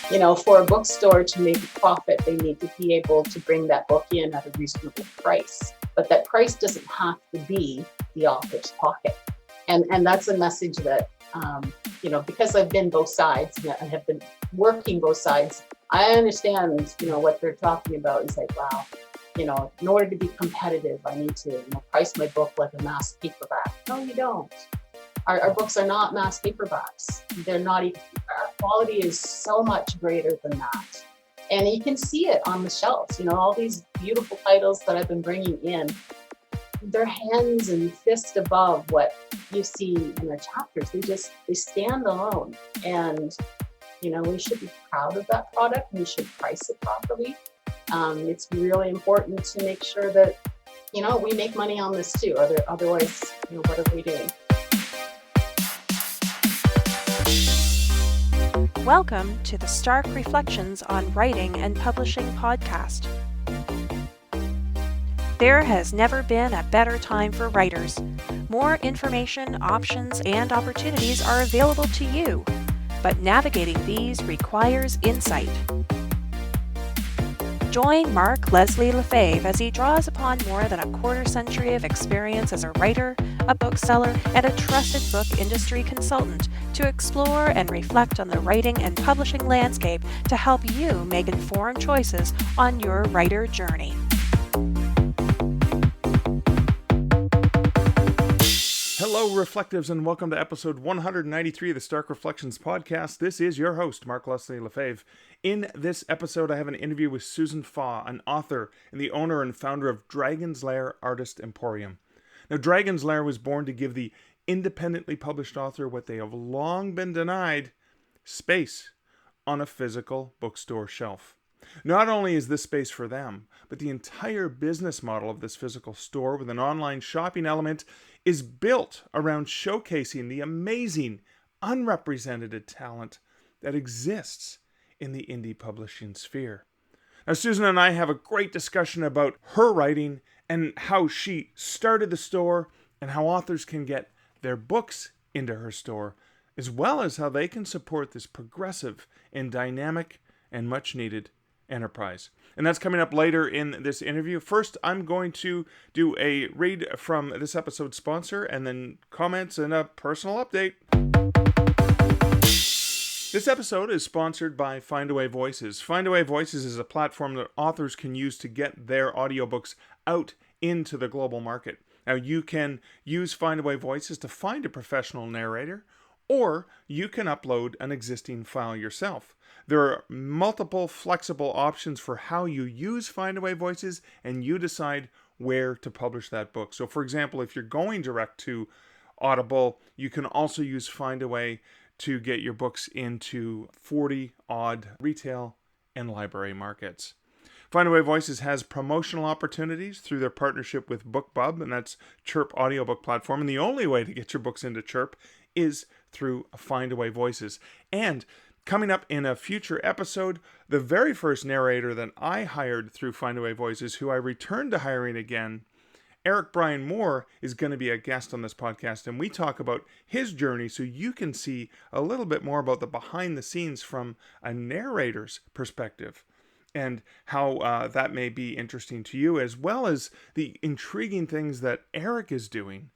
For a bookstore to make a profit, they need to be able to bring that book in at a reasonable price. But that price doesn't have to be the author's pocket. And that's a message that, because I've been both sides and have been working both sides, I understand, what they're talking about is like, wow, in order to be competitive, I need to price my book like a mass paperback. No, you don't. Our books are not mass paperbacks. They're not even, our quality is so much greater than that. And you can see it on the shelves, all these beautiful titles that I've been bringing in, they're hands and fist above what you see in the chapters. They stand alone. And, we should be proud of that product. We should price it properly. It's really important to make sure that, we make money on this too. Otherwise, what are we doing? Welcome to the Stark Reflections on Writing and Publishing podcast. There has never been a better time for writers. More information, options, and opportunities are available to you, but navigating these requires insight. Join Mark Leslie Lefebvre as he draws upon more than a quarter century of experience as a writer, a bookseller, and a trusted book industry consultant to explore and reflect on the writing and publishing landscape to help you make informed choices on your writer journey. Hello, Reflectives, and welcome to episode 193 of the Stark Reflections podcast. This is your host, Mark Leslie Lefebvre. In this episode, I have an interview with Susan Faw, an author and the owner and founder of Lair Artist Emporium. Now, Dragon's Lair was born to give the independently published author what they have long been denied: space on a physical bookstore shelf. Not only is this space for them, but the entire business model of this physical store with an online shopping element is built around showcasing the amazing, unrepresented talent that exists in the indie publishing sphere. Now, Susan and I have a great discussion about her writing and how she started the store and how authors can get their books into her store, as well as how they can support this progressive and dynamic and much needed enterprise. And that's coming up later in this interview. First, I'm going to do a read from this episode's sponsor and then comments and a personal update. This episode is sponsored by Findaway Voices. Findaway Voices is a platform that authors can use to get their audiobooks out into the global market. Now, you can use Findaway Voices to find a professional narrator, or you can upload an existing file yourself. There are multiple flexible options for how you use Findaway Voices, and you decide where to publish that book. So, for example, if you're going direct to Audible, you can also use Findaway to get your books into 40-odd retail and library markets. Findaway Voices has promotional opportunities through their partnership with BookBub, and that's Chirp audiobook platform. And the only way to get your books into Chirp is through Findaway Voices. And coming up in a future episode, the very first narrator that I hired through Findaway Voices, who I returned to hiring again, Eric Brian Moore, is going to be a guest on this podcast, and we talk about his journey so you can see a little bit more about the behind the scenes from a narrator's perspective and how that may be interesting to you, as well as the intriguing things that Eric is doing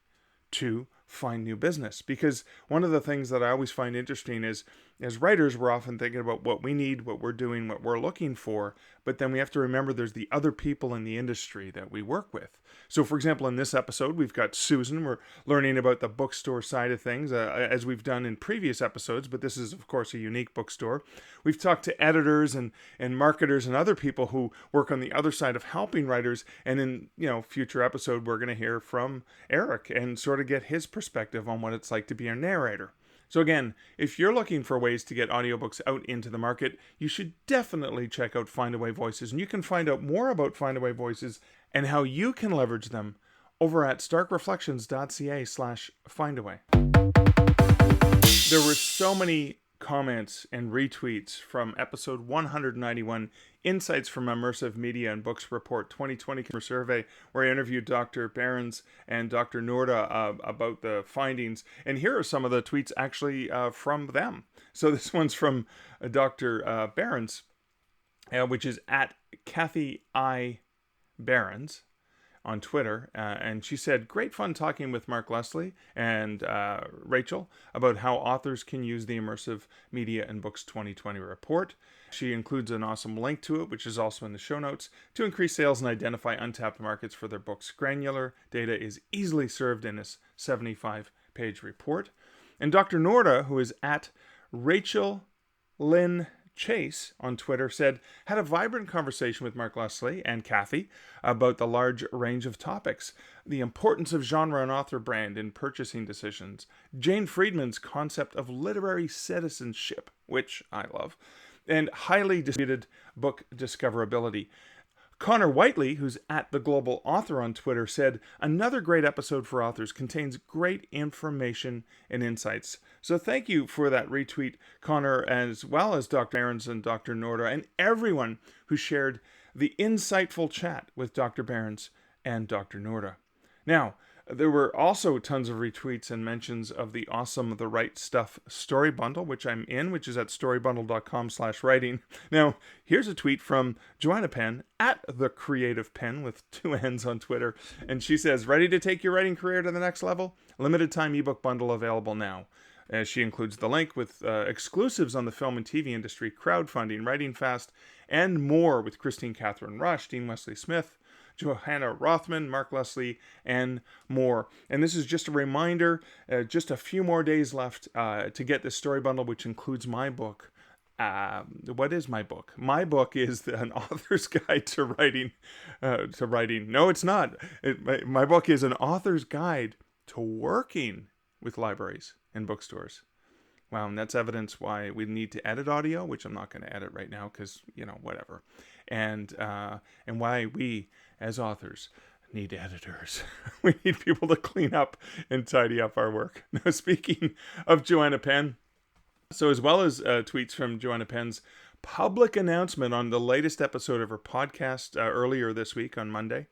to find new business. Because one of the things that I always find interesting is, as writers, we're often thinking about what we need, what we're doing, what we're looking for, but then we have to remember there's the other people in the industry that we work with. So, for example, in this episode, we've got Susan. We're learning about the bookstore side of things, as we've done in previous episodes, but this is, of course, a unique bookstore. We've talked to editors and marketers and other people who work on the other side of helping writers, and in future episode, we're going to hear from Eric and sort of get his perspective on what it's like to be a narrator. So again, if you're looking for ways to get audiobooks out into the market, you should definitely check out Findaway Voices. And you can find out more about Findaway Voices and how you can leverage them over at starkreflections.ca/Findaway. There were so many comments and retweets from episode 191, Insights from Immersive Media and Books Report 2020 Survey, where I interviewed Dr. Behrens and Dr. Norda about the findings. And here are some of the tweets actually from them. So this one's from Dr. Behrens, which is at Kathy I. Behrens on Twitter, and she said, great fun talking with Mark Leslie and Rachel about how authors can use the Immersive Media and Books 2020 report. She includes an awesome link to it, which is also in the show notes, to increase sales and identify untapped markets for their books. Granular data is easily served in this 75-page report. And Dr. Norda, who is at Rachel Lynn Chase on Twitter, said, had a vibrant conversation with Mark Leslie and Kathy about the large range of topics, the importance of genre and author brand in purchasing decisions, Jane Friedman's concept of literary citizenship, which I love, and highly disputed book discoverability. Connor Whiteley, who's at The Global Author on Twitter, said, another great episode for authors, contains great information and insights. So thank you for that retweet, Connor, as well as Dr. Behrens and Dr. Norda, and everyone who shared the insightful chat with Dr. Behrens and Dr. Norda. Now, there were also tons of retweets and mentions of the awesome The Right Stuff story bundle, which I'm in, which is at storybundle.com/writing. Now, here's a tweet from Joanna Penn, at The Creative Pen, with 2 N's on Twitter. And she says, ready to take your writing career to the next level? Limited time ebook bundle available now. She includes the link with exclusives on the film and TV industry, crowdfunding, writing fast, and more with Christine Catherine Rush, Dean Wesley Smith, Johanna Rothman, Mark Leslie, and more. And this is just a reminder, just a few more days left to get this story bundle, which includes my book. What is my book? My book is an author's guide to writing. No, it's not. My book is an author's guide to working with libraries and bookstores. Wow, and that's evidence why we need to edit audio, which I'm not going to edit right now because, whatever. And why we, as authors, need editors. We need people to clean up and tidy up our work. Now, speaking of Joanna Penn, so as well as tweets from Joanna Penn's public announcement on the latest episode of her podcast earlier this week on Monday,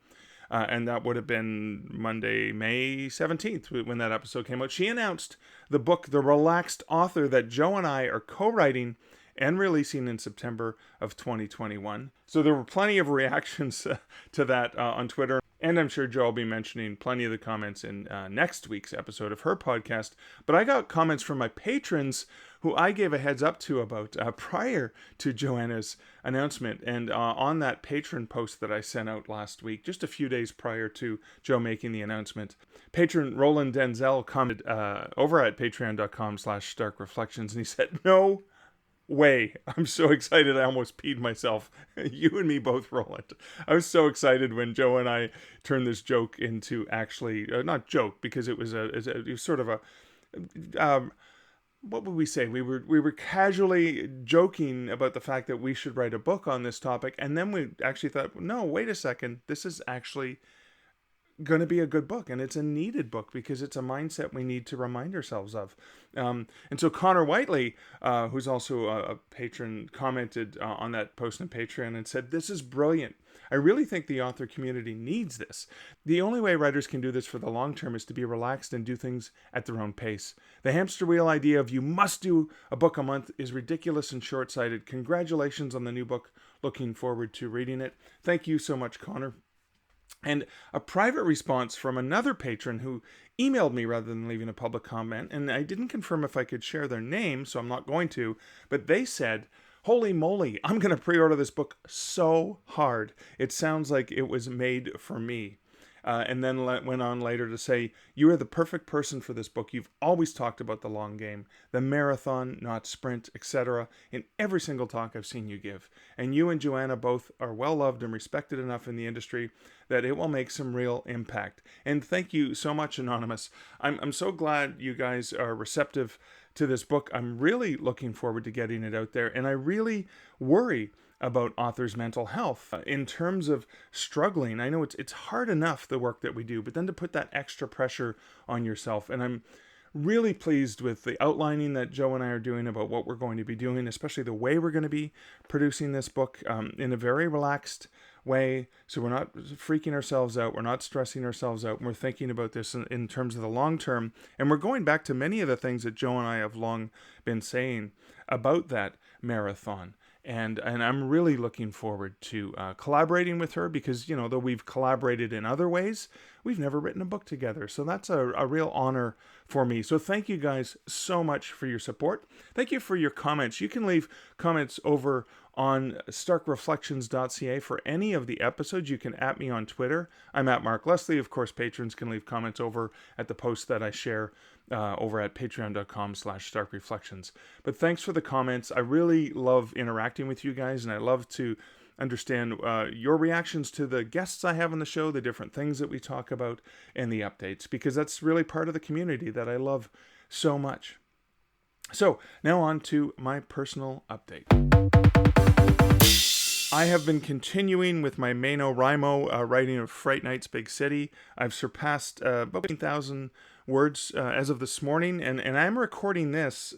and that would have been Monday, May 17th, when that episode came out. She announced the book, The Relaxed Author, that Joe and I are co-writing and releasing in September of 2021. So there were plenty of reactions to that on Twitter. And I'm sure Joe will be mentioning plenty of the comments in next week's episode of her podcast. But I got comments from my patrons who I gave a heads up to about prior to Joanna's announcement. And on that patron post that I sent out last week, just a few days prior to Joe making the announcement, patron Roland Denzel commented over at patreon.com/starkreflections, and he said, no way. I'm so excited I almost peed myself. You and me both, Roland. I was so excited when Joe and I turned this joke into actually, not joke, because it was sort of a, what would we say? We were casually joking about the fact that we should write a book on this topic. And then we actually thought, no, wait a second. This is actually going to be a good book, and it's a needed book because it's a mindset we need to remind ourselves of. And so Connor Whiteley, who's also a patron, commented on that post on Patreon and said, this is brilliant. I really think the author community needs this. The only way writers can do this for the long term is to be relaxed and do things at their own pace. The hamster wheel idea of you must do a book a month is ridiculous and short-sighted. Congratulations on the new book. Looking forward to reading it. Thank you so much, Connor. And a private response from another patron who emailed me rather than leaving a public comment, and I didn't confirm if I could share their name, so I'm not going to, but they said, holy moly, I'm going to pre-order this book so hard. It sounds like it was made for me. And then went on later to say, you are the perfect person for this book. You've always talked about the long game, the marathon, not sprint, etc. in every single talk I've seen you give. And you and Joanna both are well loved and respected enough in the industry that it will make some real impact. And thank you so much, Anonymous. I'm so glad you guys are receptive to this book. I'm really looking forward to getting it out there. And I really worry about authors' mental health in terms of struggling. I know it's hard enough, the work that we do, but then to put that extra pressure on yourself. And really pleased with the outlining that Joe and I are doing about what we're going to be doing, especially the way we're going to be producing this book in a very relaxed way. So we're not freaking ourselves out. We're not stressing ourselves out. We're thinking about this in terms of the long term. And we're going back to many of the things that Joe and I have long been saying about that marathon. And I'm really looking forward to collaborating with her because, you know, though we've collaborated in other ways, we've never written a book together. So that's a real honor for me. So thank you guys so much for your support. Thank you for your comments. You can leave comments over on starkreflections.ca for any of the episodes. You can @ me on Twitter. I'm @ Mark Leslie. Of course, patrons can leave comments over at the post that I share over at patreon.com/starkreflections. But thanks for the comments. I really love interacting with you guys, and I love to understand your reactions to the guests I have on the show, the different things that we talk about, and the updates, because that's really part of the community that I love so much. So now on to my personal update. I have been continuing with my NaNoWriMo writing of Fright Night's Big City. I've surpassed about 15,000 words as of this morning, and I'm recording this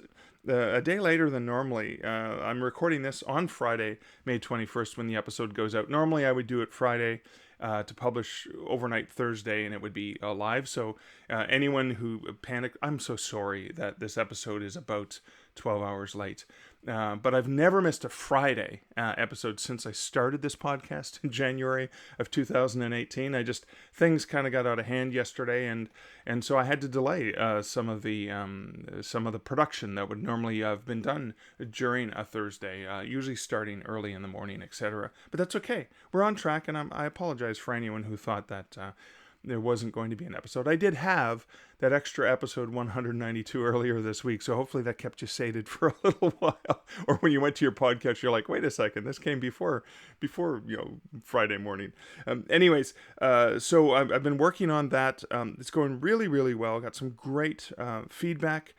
a day later than normally. I'm recording this on Friday, May 21st, when the episode goes out. Normally I would do it Friday to publish overnight Thursday, and it would be live. So anyone who panicked, I'm so sorry that this episode is about 12 hours late. But I've never missed a Friday episode since I started this podcast in January of 2018. Things kind of got out of hand yesterday, and so I had to delay some of the production that would normally have been done during a Thursday, usually starting early in the morning, etc. But that's okay. We're on track, and I apologize for anyone who thought that there wasn't going to be an episode. I did have that extra episode 192 earlier this week, so hopefully that kept you sated for a little while. Or when you went to your podcast, you're like, wait a second, this came before Friday morning. So I've been working on that. It's going really, really well. Got some great feedback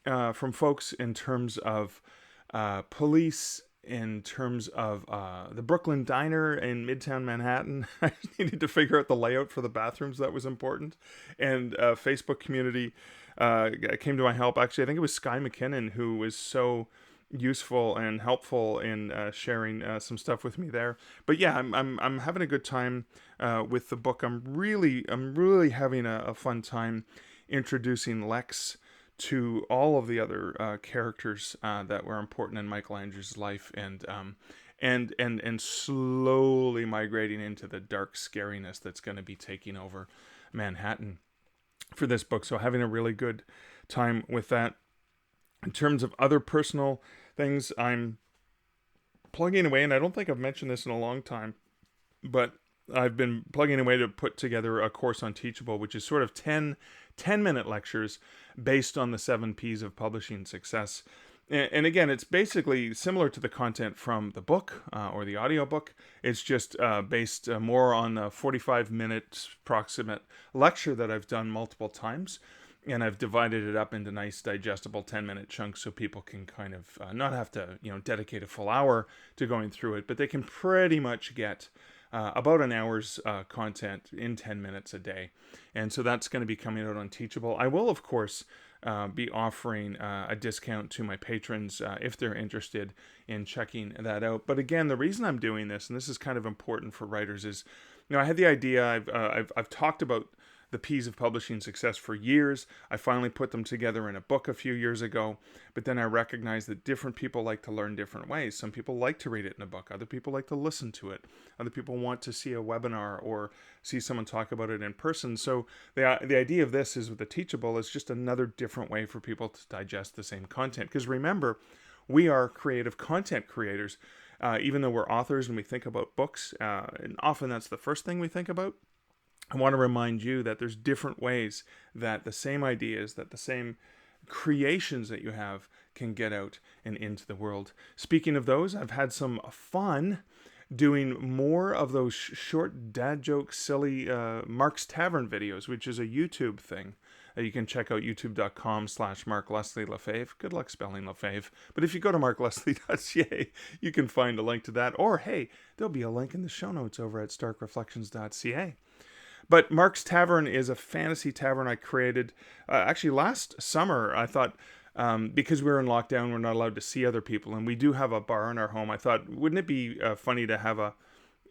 from folks in terms of police, in terms of the Brooklyn Diner in Midtown Manhattan. I needed to figure out the layout for the bathrooms. That was important. And Facebook community came to my help. Actually, I think it was Sky McKinnon who was so useful and helpful in sharing some stuff with me there. But yeah, I'm having a good time with the book. I'm really having a fun time introducing Lex to all of the other characters that were important in Michelangelo's life, and slowly migrating into the dark scariness that's going to be taking over Manhattan for this book. So having a really good time with that. In terms of other personal things, I'm plugging away, and I don't think I've mentioned this in a long time, but I've been plugging away to put together a course on Teachable, which is sort of 10-minute lectures based on the 7 P's of publishing success. And again, it's basically similar to the content from the book or the audiobook. It's just based more on a 45-minute approximate lecture that I've done multiple times. And I've divided it up into nice digestible 10-minute chunks so people can kind of not have to, dedicate a full hour to going through it, but they can pretty much get about an hour's content in 10 minutes a day. And so that's going to be coming out on Teachable. I will, of course, be offering a discount to my patrons if they're interested in checking that out. But again, the reason I'm doing this, and this is kind of important for writers, is, I had the idea, I've talked about the P's of publishing success for years. I finally put them together in a book a few years ago, but then I recognized that different people like to learn different ways. Some people like to read it in a book. Other people like to listen to it. Other people want to see a webinar or see someone talk about it in person. So the idea of this is with the Teachable is just another different way for people to digest the same content. Because remember, we are creative content creators. Even though we're authors and we think about books, and often that's the first thing we think about, I want to remind you that there's different ways that the same ideas, that the same creations that you have can get out and into the world. Speaking of those, I've had some fun doing more of those short dad joke, silly Mark's Tavern videos, which is a YouTube thing. You can check out youtube.com/MarkLeslieLefebvre. Good luck spelling Lefebvre. But if you go to markleslie.ca, you can find a link to that. Or, hey, there'll be a link in the show notes over at starkreflections.ca. But Mark's Tavern is a fantasy tavern I created actually last summer. I thought, because we were in lockdown, we're not allowed to see other people, and we do have a bar in our home. I thought, wouldn't it be funny to have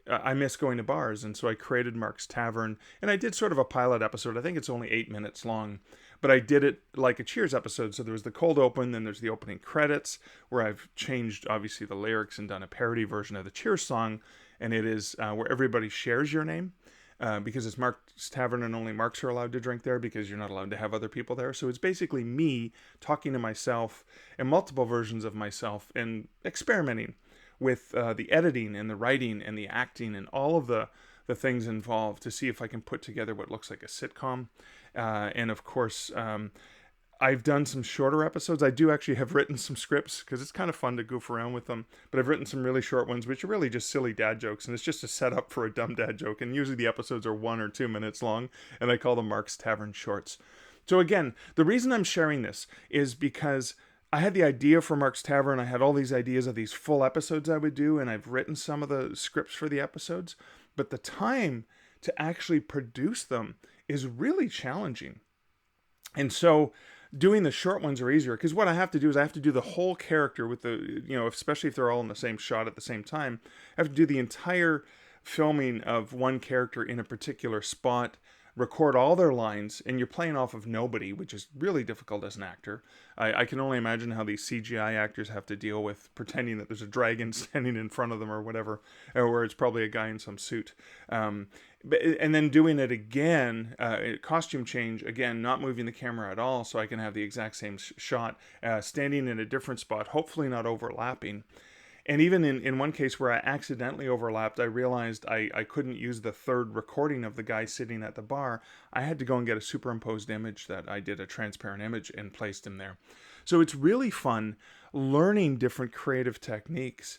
I miss going to bars, and so I created Mark's Tavern, and I did sort of a pilot episode. I think it's only 8 minutes long, but I did it like a Cheers episode. So there was the cold open, then there's the opening credits, where I've changed, obviously, the lyrics and done a parody version of the Cheers song, and it is where everybody shares your name. Because it's Mark's Tavern and only Marks are allowed to drink there because you're not allowed to have other people there. So it's basically me talking to myself and multiple versions of myself and experimenting with the editing and the writing and the acting and all of the things involved to see if I can put together what looks like a sitcom. And of course, I've done some shorter episodes. I do actually have written some scripts because it's kind of fun to goof around with them. But I've written some really short ones, which are really just silly dad jokes. And it's just a setup for a dumb dad joke. And usually the episodes are 1 or 2 minutes long. And I call them Mark's Tavern Shorts. So again, the reason I'm sharing this is because I had the idea for Mark's Tavern. I had all these ideas of these full episodes I would do. And I've written some of the scripts for the episodes. But the time to actually produce them is really challenging. And so doing the short ones are easier because what I have to do is I have to do the whole character with the, especially if they're all in the same shot at the same time, I have to do the entire filming of one character in a particular spot, record all their lines, and you're playing off of nobody, which is really difficult as an actor. I can only imagine how these CGI actors have to deal with pretending that there's a dragon standing in front of them or whatever, or it's probably a guy in some suit. And then doing it again, costume change, again, not moving the camera at all so I can have the exact same shot, standing in a different spot, hopefully not overlapping. And even in one case where I accidentally overlapped, I realized I couldn't use the third recording of the guy sitting at the bar. I had to go and get a superimposed image that I did a transparent image and placed him there. So it's really fun learning different creative techniques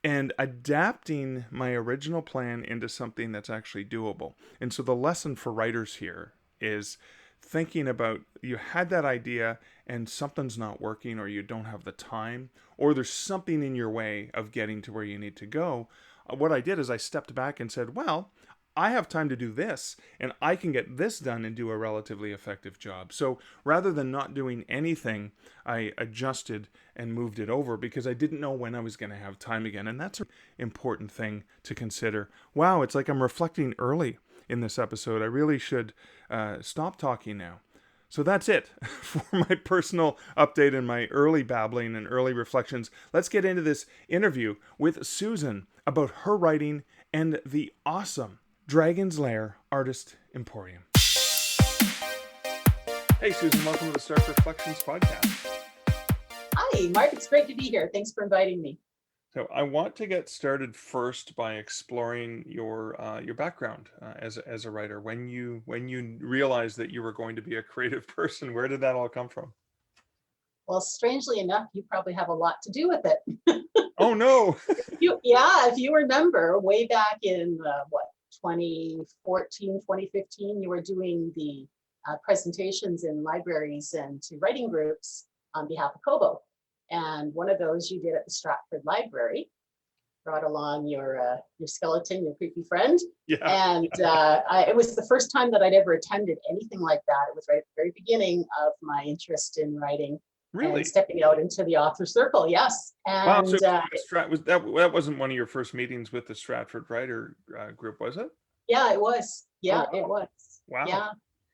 and adapting my original plan into something that's actually doable. And so the lesson for writers here is thinking about you had that idea and something's not working, or you don't have the time, or there's something in your way of getting to where you need to go. What I did is I stepped back and said, well, I have time to do this and I can get this done and do a relatively effective job. So rather than not doing anything, I adjusted and moved it over because I didn't know when I was going to have time again. And that's an important thing to consider. Wow, it's like I'm reflecting early in this episode. I really should stop talking now. So that's it for my personal update and my early babbling and early reflections. Let's get into this interview with Susan about her writing and the awesome Dragon's Lair Artist Emporium. Hey Susan, welcome to the Stark Reflections podcast. Hi, Mark. It's great to be here. Thanks for inviting me. So I want to get started first by exploring your background as a writer. When you realized that you were going to be a creative person, where did that all come from? Well, strangely enough, you probably have a lot to do with it. Oh no! If you remember, way back in 2014, 2015, you were doing the presentations in libraries and to writing groups on behalf of Kobo. And one of those you did at the Stratford Library, brought along your skeleton, your creepy friend. Yeah. And it was the first time that I'd ever attended anything like that. It was right at the very beginning of my interest in writing. Really? And stepping out into the author circle, yes. And wow, so that wasn't one of your first meetings with the Stratford Writer group, was it? Yeah, it was. Yeah, oh, wow. It was. Wow. Yeah.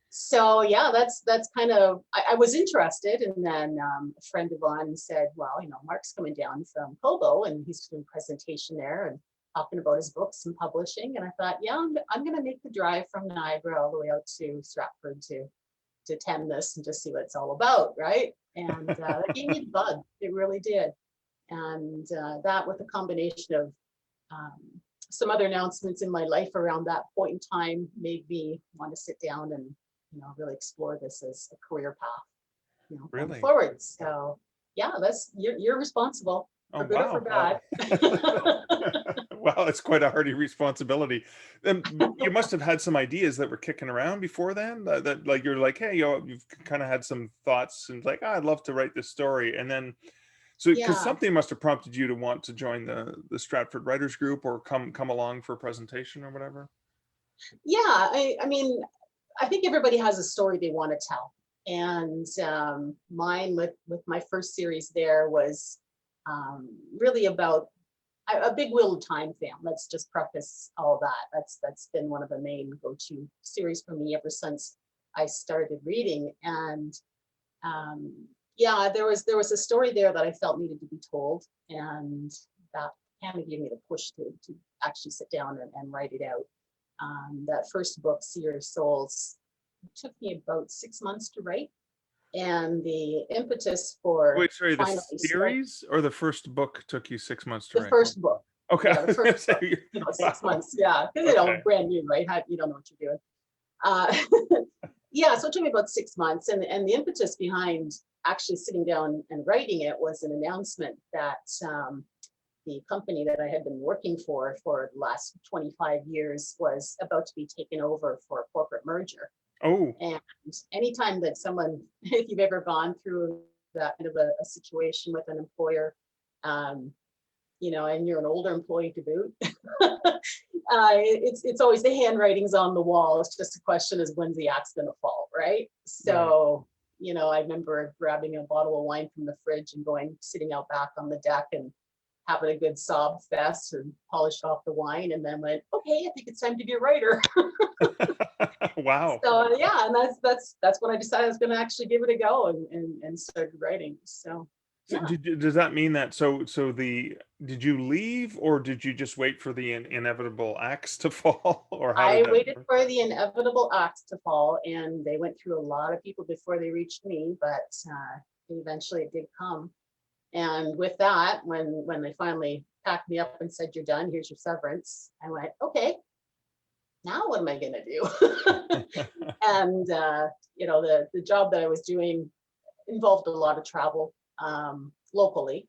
So yeah, that's kind of, I was interested, and then a friend of mine said, well, Mark's coming down from Kobo and he's doing a presentation there and talking about his books and publishing. And I thought, yeah, I'm going to make the drive from Niagara all the way out to Stratford to attend this and just see what it's all about, right? And that gave me the bug. It really did. And that with a combination of some other announcements in my life around that point in time made me want to sit down and really explore this as a career path, really? Going forward. So yeah, that's you're responsible for good or for bad. Wow, it's quite a hearty responsibility. You must have had some ideas that were kicking around before then. That like you're like, hey, you've kind of had some thoughts and like, I'd love to write this story, and then because something must have prompted you to want to join the Stratford Writers Group or come along for a presentation or whatever. Yeah, I mean, I think everybody has a story they want to tell. And mine with my first series there was really about a big Wheel of Time fan. Let's just preface all that. That's been one of the main go-to series for me ever since I started reading. And yeah, there was a story there that I felt needed to be told, and that kind of gave me the push to actually sit down and write it out. That first book, Seer of Souls, took me about 6 months to write, and the impetus for Wait, sorry, the finally start series or the first book took you 6 months to the write? first book. Okay. Yeah, the first book, Wow. 6 months. Yeah, Okay. brand new, right? You don't know what you're doing. Yeah, so it took me about 6 months, and the impetus behind actually sitting down and writing it was an announcement that the company that I had been working for the last 25 years was about to be taken over for a corporate merger. Oh, And anytime that someone, if you've ever gone through that kind of a situation with an employer, um, and you're an older employee to boot, it's always the handwriting's on the wall. It's just a question is when's the axe going to fall, right? So, I remember grabbing a bottle of wine from the fridge and sitting out back on the deck and having a good sob fest and polished off the wine, and then went, okay, I think it's time to be a writer. wow. So yeah, and that's when I decided I was going to actually give it a go and started writing. So So yeah. does that mean that did you leave, or did you just wait for the inevitable axe to fall, or how did I that waited work? for the inevitable axe to fall, and they went through a lot of people before they reached me, but eventually it did come. And with that, when they finally packed me up and said, "You're done. Here's your severance," I went, "Okay, now what am I gonna do?" And the job that I was doing involved a lot of travel locally.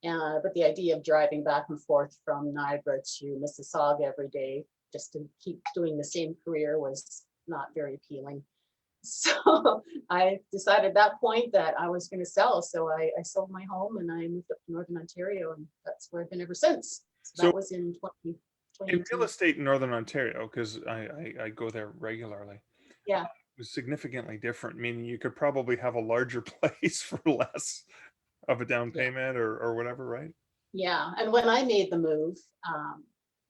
But the idea of driving back and forth from Niagara to Mississauga every day just to keep doing the same career was not very appealing. So I decided at that point that I was going to sell. So I sold my home and I moved up to Northern Ontario, and that's where I've been ever since. So So that was in in real 2018. estate in Northern Ontario, because I go there regularly, Yeah. was significantly different, meaning you could probably have a larger place for less of a down Yeah. payment or whatever, right? Yeah. And when I made the move,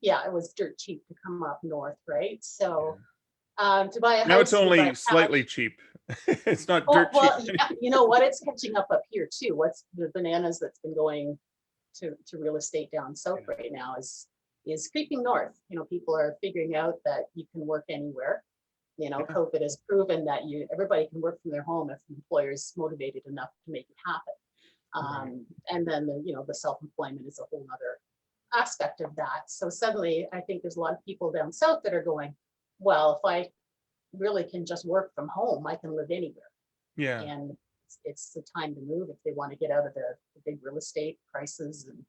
yeah, it was dirt cheap to come up north, right? So Yeah. to buy a Now it's house, you buy only cash. slightly cheap. It's not Oh, dirt cheap. well, yeah, you know what? It's catching up here too. What's the bananas that's been going to real estate down south Yeah. right now is creeping north. People are figuring out that you can work anywhere. Yeah. COVID has proven that everybody can work from their home if the employer is motivated enough to make it happen. Right. And then the self-employment is a whole other aspect of that. So suddenly, I think there's a lot of people down south that are going, well, if I really can just work from home, I can live anywhere. Yeah. And it's the time to move if they want to get out of the big real estate prices and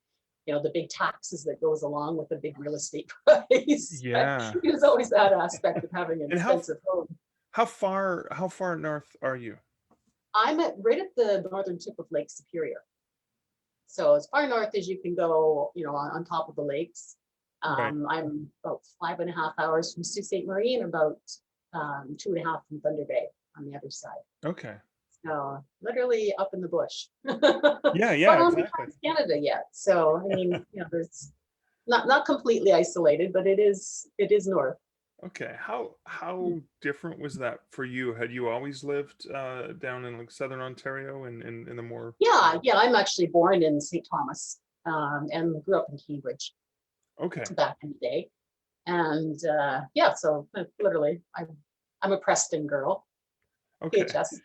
the big taxes that goes along with the big real estate price. Yeah. There's always that aspect of having an And expensive home. how far north are you? I'm right at the northern tip of Lake Superior. So as far north as you can go, on top of the lakes. Right. I'm about 5.5 hours from Sault Ste. Marie and about 2.5 from Thunder Bay on the other side. Okay. So literally up in the bush. Yeah, But yeah, on exactly. Canada yet. So I mean, there's not completely isolated, but it is north. Okay. How different was that for you? Had you always lived down in like Southern Ontario and in the more Yeah. I'm actually born in St. Thomas, and grew up in Cambridge Okay. back in the day. And yeah, so literally, I'm a Preston girl. Okay. PHS.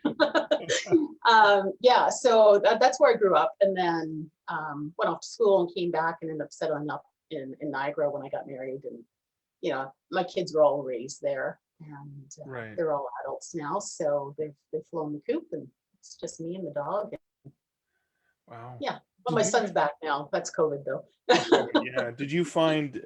Yeah, so that's where I grew up, and then went off to school and came back and ended up settling up in Niagara when I got married. And my kids were all raised there, and Right. they're all adults now, so they've flown the coop, and it's just me and the dog. Wow. Yeah, but Did my you son's back now. That's COVID though. Yeah. Did you find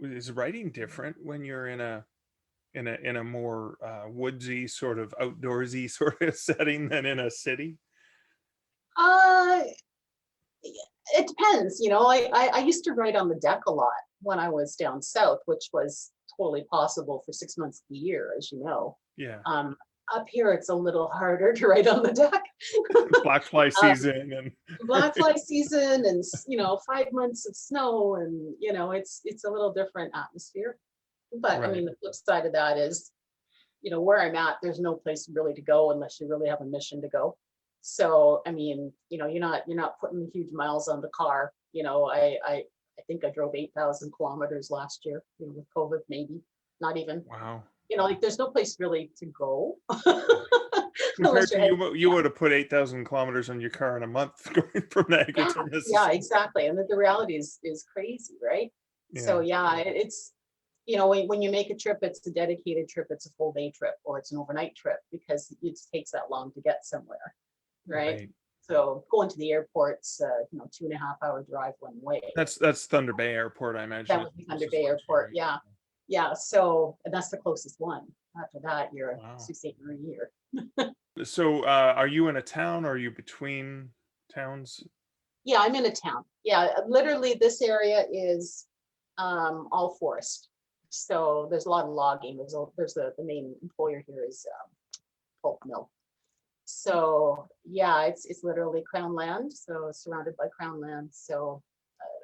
is writing different when you're in a more woodsy sort of outdoorsy sort of setting than in a city? uh, it depends. I used to write on the deck a lot when I was down south, which was totally possible for 6 months of the year, as you know. Yeah. Up here, it's a little harder to write on the deck. Black fly season and Black fly season, and 5 months of snow, and it's a little different atmosphere. But I Right. mean, the flip side of that is, where I'm at, there's no place really to go unless you really have a mission to go. So I mean, you're not putting huge miles on the car. I think I drove 8,000 kilometers last year, with COVID, maybe not even. Wow. Like there's no place really to go. Compared Unless to you're you would have put 8,000 kilometers on your car in a month going from Niagara to yeah, Mississippi. exactly. And the reality is crazy, right? So Yeah. it's when you make a trip, it's a dedicated trip, it's a full day trip, or it's an overnight trip, because it takes that long to get somewhere, right? Right. So going to the airport's 2.5 hour drive one way. That's Thunder Bay Airport, I imagine. That was the Thunder Bay Airport, yeah. Yeah, so, and that's the closest one. After that, you're Wow. Sault Ste. Marie. So are you in a town, or are you between towns? Yeah, I'm in a town. Yeah, literally this area is all forest. So there's a lot of logging. There's the main employer here is pulp mill. So yeah, it's literally Crown land. So surrounded by Crown land. So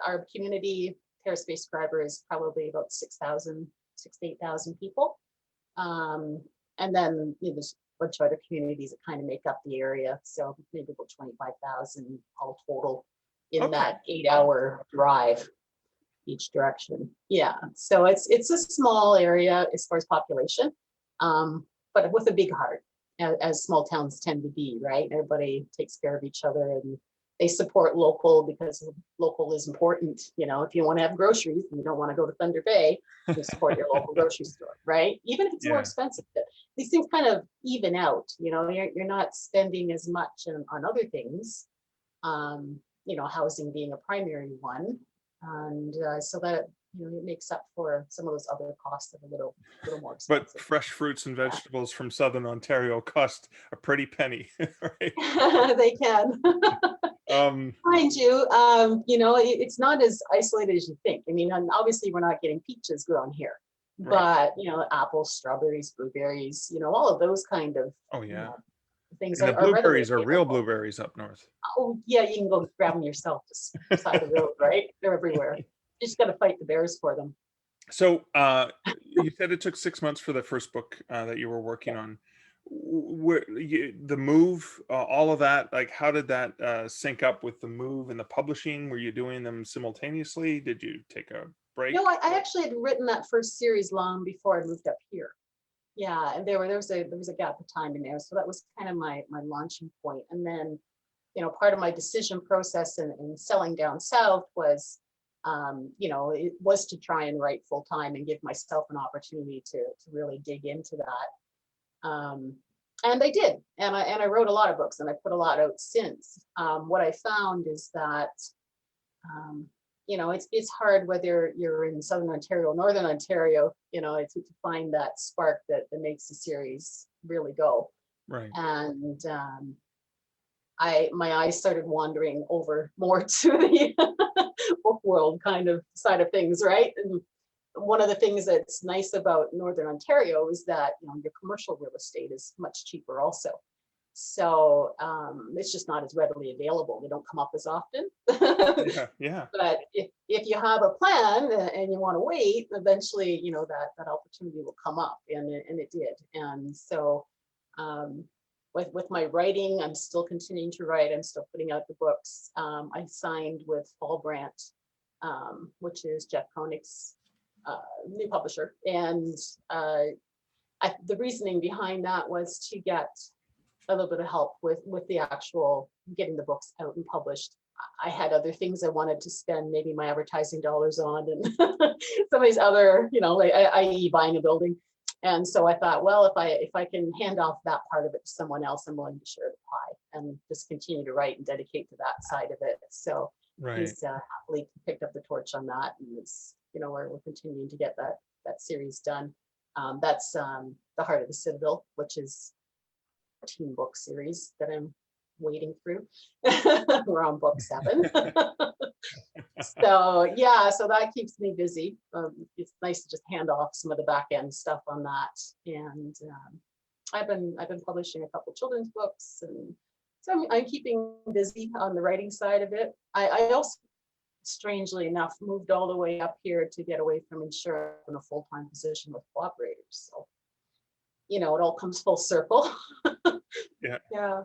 our community Terraspace subscriber is probably about 6,000 to 8,000 people. And then there's a bunch of other communities that kind of make up the area. So maybe about 25,000 all total in that 8-hour drive each direction. Yeah, so it's a small area as far as population, but with a big heart, as small towns tend to be, right? Everybody takes care of each other, and they support local, because local is important. If you want to have groceries and you don't want to go to Thunder Bay, you support your local grocery store, right? Even if it's more expensive. These things kind of even out. You're not spending as much on other things. Housing being a primary one, and so that it makes up for some of those other costs that are a little more expensive. But fresh fruits and vegetables from Southern Ontario cost a pretty penny, right? They can. Mind you, it's not as isolated as you think. I mean, and obviously we're not getting peaches grown here, but apples, strawberries, blueberries, all of those kind of things. And the blueberries are real blueberries up north. Oh yeah, you can go grab them yourself just beside the road, right? They're everywhere. You just got to fight the bears for them. So you said it took 6 months for the first book that you were working on. The move, all of that, like how did that sync up with the move and the publishing? Were you doing them simultaneously? Did you take a break? No, I actually had written that first series long before I moved up here. Yeah, and there was a gap of time in there, so that was kind of my launching point. And then, part of my decision process in selling down south was, it was to try and write full time and give myself an opportunity to really dig into that. And I did, and I wrote a lot of books, and I put a lot out since. What I found is that, it's hard whether you're in Southern Ontario or Northern Ontario, to find that spark that makes the series really go. Right. And my eyes started wandering over more to the book world kind of side of things, right? And one of the things that's nice about Northern Ontario is that your commercial real estate is much cheaper also. So it's just not as readily available. They don't come up as often. Yeah. But if you have a plan and you want to wait, eventually that opportunity will come up, and it did. And so with my writing, I'm still continuing to write. I'm still putting out the books. I signed with Fall Brant, which is Jeff Koenig's new publisher, and the reasoning behind that was to get a little bit of help with the actual getting the books out and published. I had other things I wanted to spend maybe my advertising dollars on, and some of these other, i.e. buying a building. And so I thought, well, if I can hand off that part of it to someone else, I'm willing to share the pie and just continue to write and dedicate to that side of it. So he's happily picked up the torch on that, and it's we're continuing to get that series done. That's The Heart of the Citadel, which is a 14-book series that I'm wading through. We're on book 7. So that keeps me busy. nice to just hand off some of the back end stuff on that. And I've been publishing a couple children's books, and so I'm keeping busy on the writing side of it. I also, strangely enough, moved all the way up here to get away from insurance in a full-time position with cooperators. So, it all comes full circle. Yeah. Yeah.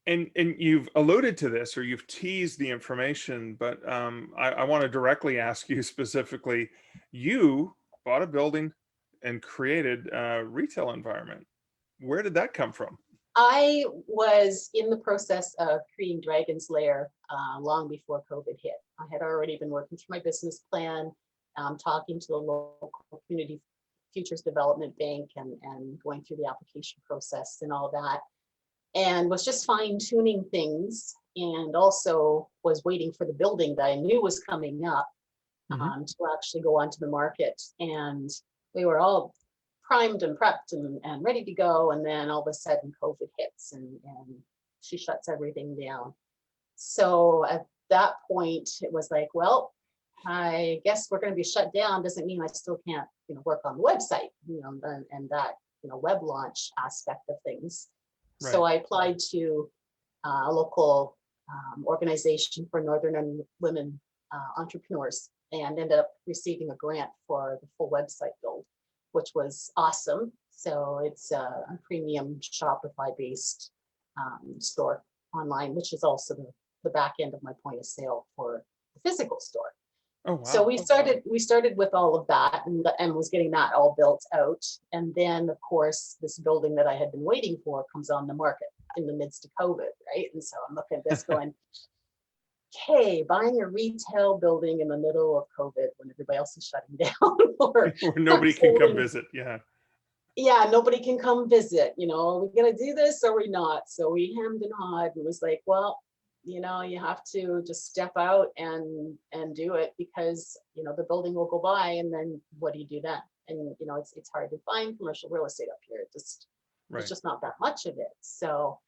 And you've alluded to this, or you've teased the information, but I want to directly ask you specifically. You bought a building and created a retail environment. Where did that come from? I was in the process of creating Dragon's Lair long before COVID hit. I had already been working through my business plan, talking to the local community futures development bank, and going through the application process and all that, and was just fine tuning things, and also was waiting for the building that I knew was coming up to actually go onto the market. And we were all primed and prepped and ready to go. And then all of a sudden COVID hits and she shuts everything down. So at that point, it was like, well, I guess we're going to be shut down. Doesn't mean I still can't, work on the website, and that, web launch aspect of things. Right. So I applied to a local organization for Northern women entrepreneurs, and ended up receiving a grant for the full website build, which was awesome. So it's a premium Shopify based store online, which is also the back end of my point of sale for the physical store. Oh, wow. So we started with all of that, and was getting that all built out. And then of course, this building that I had been waiting for comes on the market in the midst of COVID, right? And so I'm looking at this going, okay, buying a retail building in the middle of COVID when everybody else is shutting down, or nobody can come visit. Yeah, nobody can come visit. Are we gonna do this or are we not? So we hemmed and hawed, and was like, well, you have to just step out and do it, because the building will go by, and then what do you do then? And it's hard to find commercial real estate up here. There's just not that much of it. So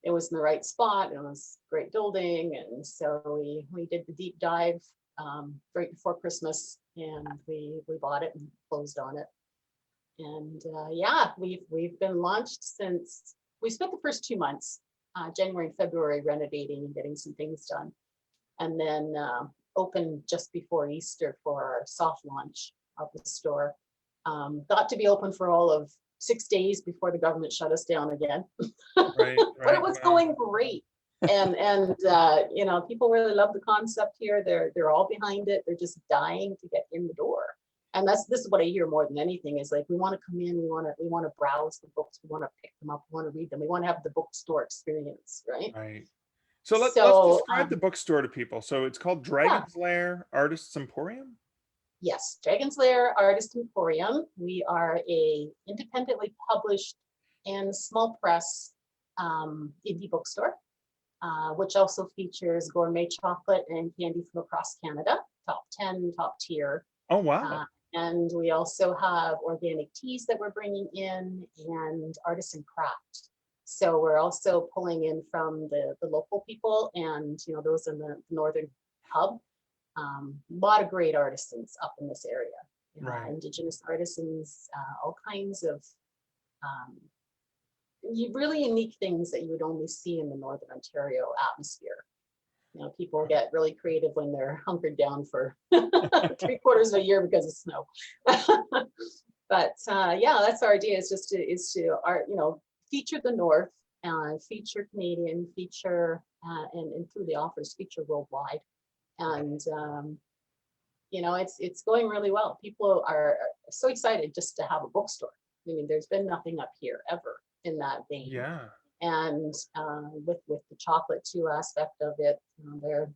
it was in the right spot, and it was a great building. And so we did the deep dive right before Christmas, and we bought it and closed on it. And we've been launched since. We spent the first 2 months, January and February, renovating and getting some things done, and then opened just before Easter for our soft launch of the store. Got to be open for all of 6 days before the government shut us down again. Right, but it was going great. And people really love the concept here. They're all behind it. They're just dying to get in the door. And this is what I hear more than anything, is like, we want to come in, we want to browse the books, we want to pick them up, we want to read them, we want to have the bookstore experience, right? Right. So let's describe the bookstore to people. So it's called Dragon's Lair Artist Emporium? Yes, Dragon's Lair Artist Emporium. We are a independently published and small press indie bookstore, which also features gourmet chocolate and candy from across Canada, top 10, top tier. Oh, wow. And we also have organic teas that we're bringing in, and artisan craft. So we're also pulling in from the local people, and those in the northern hub. A lot of great artisans up in this area. Right. Indigenous artisans, all kinds of really unique things that you would only see in the Northern Ontario atmosphere. People get really creative when they're hunkered down for 3/4 of a year because of snow. But that's our idea, is to feature the North, feature Canadian, feature and through the offers, feature worldwide. And it's going really well. People are so excited just to have a bookstore. I mean, there's been nothing up here ever in that vein. Yeah. And with the chocolate too aspect of it, they're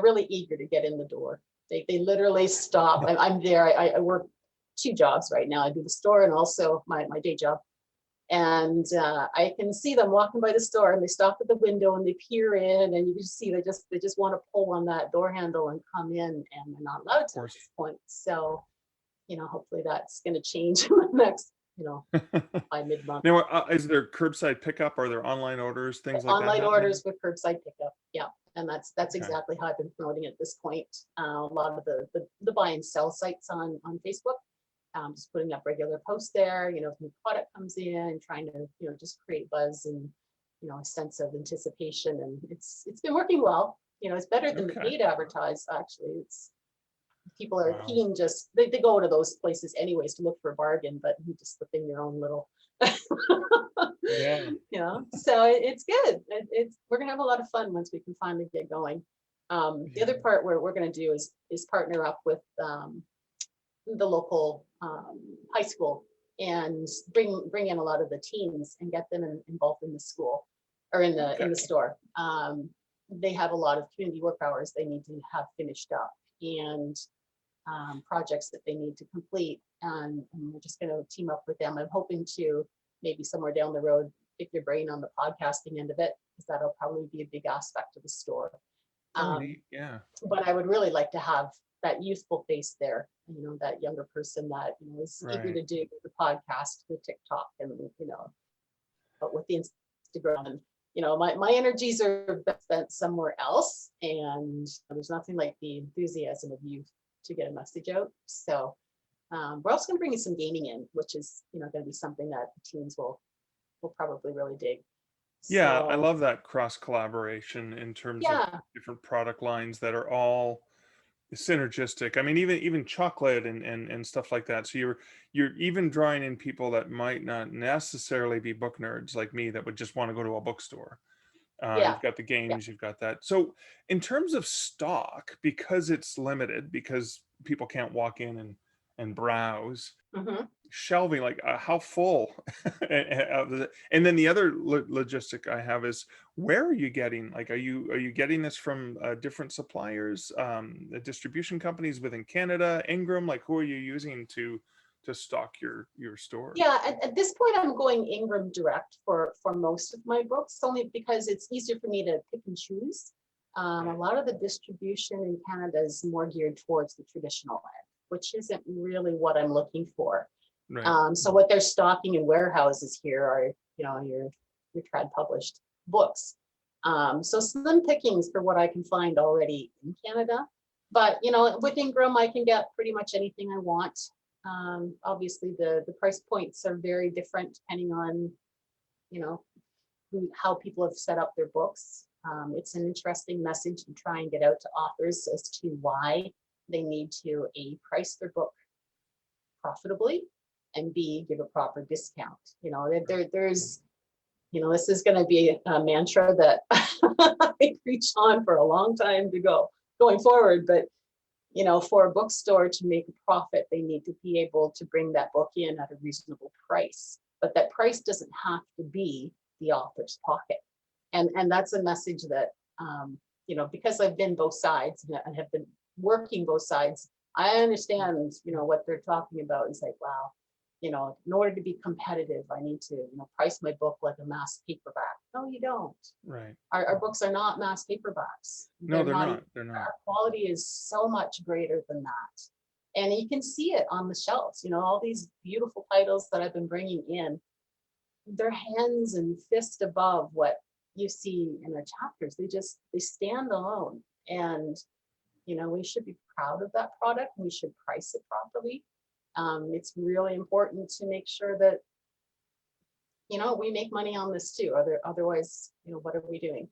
really eager to get in the door. They literally stop. I'm there. I work 2 jobs right now. I do the store and also my day job. And I can see them walking by the store, and they stop at the window and they peer in, and you can see they just want to pull on that door handle and come in, and they're not allowed to at this point. So, hopefully that's going to change in the next by mid-month. Now, is there curbside pickup? Are there online orders, things like that Online happening? orders with curbside pickup. Yeah. And that's Okay. exactly how I've been promoting at this point. A lot of the buy and sell sites on Facebook, just putting up regular posts there, if new product comes in, trying to, just create buzz and, a sense of anticipation. And it's been working well. It's better than the Okay. paid advertise, actually. It's people are Wow. keen, just they go to those places anyways to look for a bargain, but you just slip in your own little Yeah. so it's good. We're gonna have a lot of fun once we can finally get going. The other part where we're gonna do is partner up with the local high school and bring in a lot of the teens and get them involved in the school or in the store. They have a lot of community work hours they need to have finished up and projects that they need to complete, and we're just going to team up with them. I'm hoping to maybe somewhere down the road pick your brain on the podcasting end of it, because that'll probably be a big aspect of the store. Neat. Yeah. But I would really like to have that youthful face there, that younger person that is eager to do the podcast, the TikTok, and but with the Instagram, and my energies are best spent somewhere else, and there's nothing like the enthusiasm of youth to get a message out. So we're also going to bring in some gaming in, which is going to be something that the teens will probably really dig. Yeah, So, I love that cross collaboration in terms of yeah, different product lines that are all synergistic. I mean, even chocolate and stuff like that. So you're even drawing in people that might not necessarily be book nerds like me that would just want to go to a bookstore. yeah, You've got the yeah. games, you've got that. So in terms of stock, because it's limited, because people can't walk in and browse, Hmm. shelving, like how full? And then the other logistic I have is, where are you getting, like, are you getting this from different suppliers, the distribution companies within Canada, Ingram? Like, who are you using to stock your stores? Yeah, at this point, I'm going Ingram direct for most of my books, only because it's easier for me to pick and choose. A lot of the distribution in Canada is more geared towards the traditional end, which isn't really what I'm looking for. Right. So what they're stocking in warehouses here are, your trad published books. So slim pickings for what I can find already in Canada. But with Ingram, I can get pretty much anything I want. Obviously, the price points are very different depending on, how people have set up their books. It's an interesting message to try and get out to authors as to why they need to price their book profitably, and B, give a proper discount. There's, this is going to be a mantra that I preach on for a long time going forward. But, for a bookstore to make a profit, they need to be able to bring that book in at a reasonable price. But that price doesn't have to be the author's pocket. And that's a message that, because I've been both sides and have been working both sides, I understand, what they're talking about. It's like, wow, in order to be competitive, I need to, price my book like a mass paperback. No, you don't. Right. Our books are not mass paperbacks. No, they're not. Even, They're not. our quality is so much greater than that. And you can see it on the shelves, all these beautiful titles that I've been bringing in, they're hands and fist above what you see in the chapters. They stand alone. And, we should be proud of that product. We should price it properly. It's really important to make sure that, we make money on this too. Otherwise, what are we doing?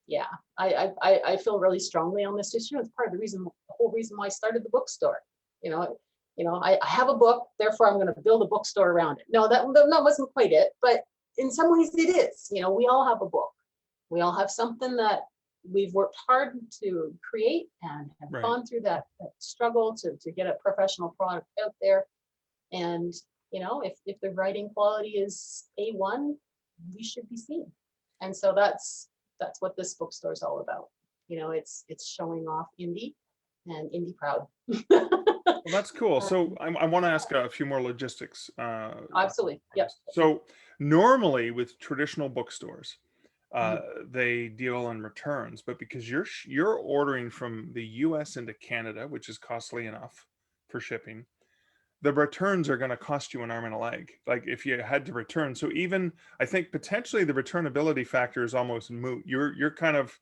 Yeah, I feel really strongly on this issue. It's part of the whole reason why I started the bookstore. I have a book, therefore I'm going to build a bookstore around it. No, that wasn't quite it, but in some ways it is. We all have a book. We all have something that we've worked hard to create and have gone through that struggle to get a professional product out there. And, if the writing quality is A1, we should be seen. And so that's what this bookstore is all about. It's showing off indie and indie proud. Well, that's cool. So I want to ask a few more logistics. Absolutely. Yep. So normally with traditional bookstores, they deal in returns, but because you're ordering from the US into Canada, which is costly enough for shipping, the returns are going to cost you an arm and a leg. Like if you had to return. So even I think potentially the returnability factor is almost moot. You're kind of,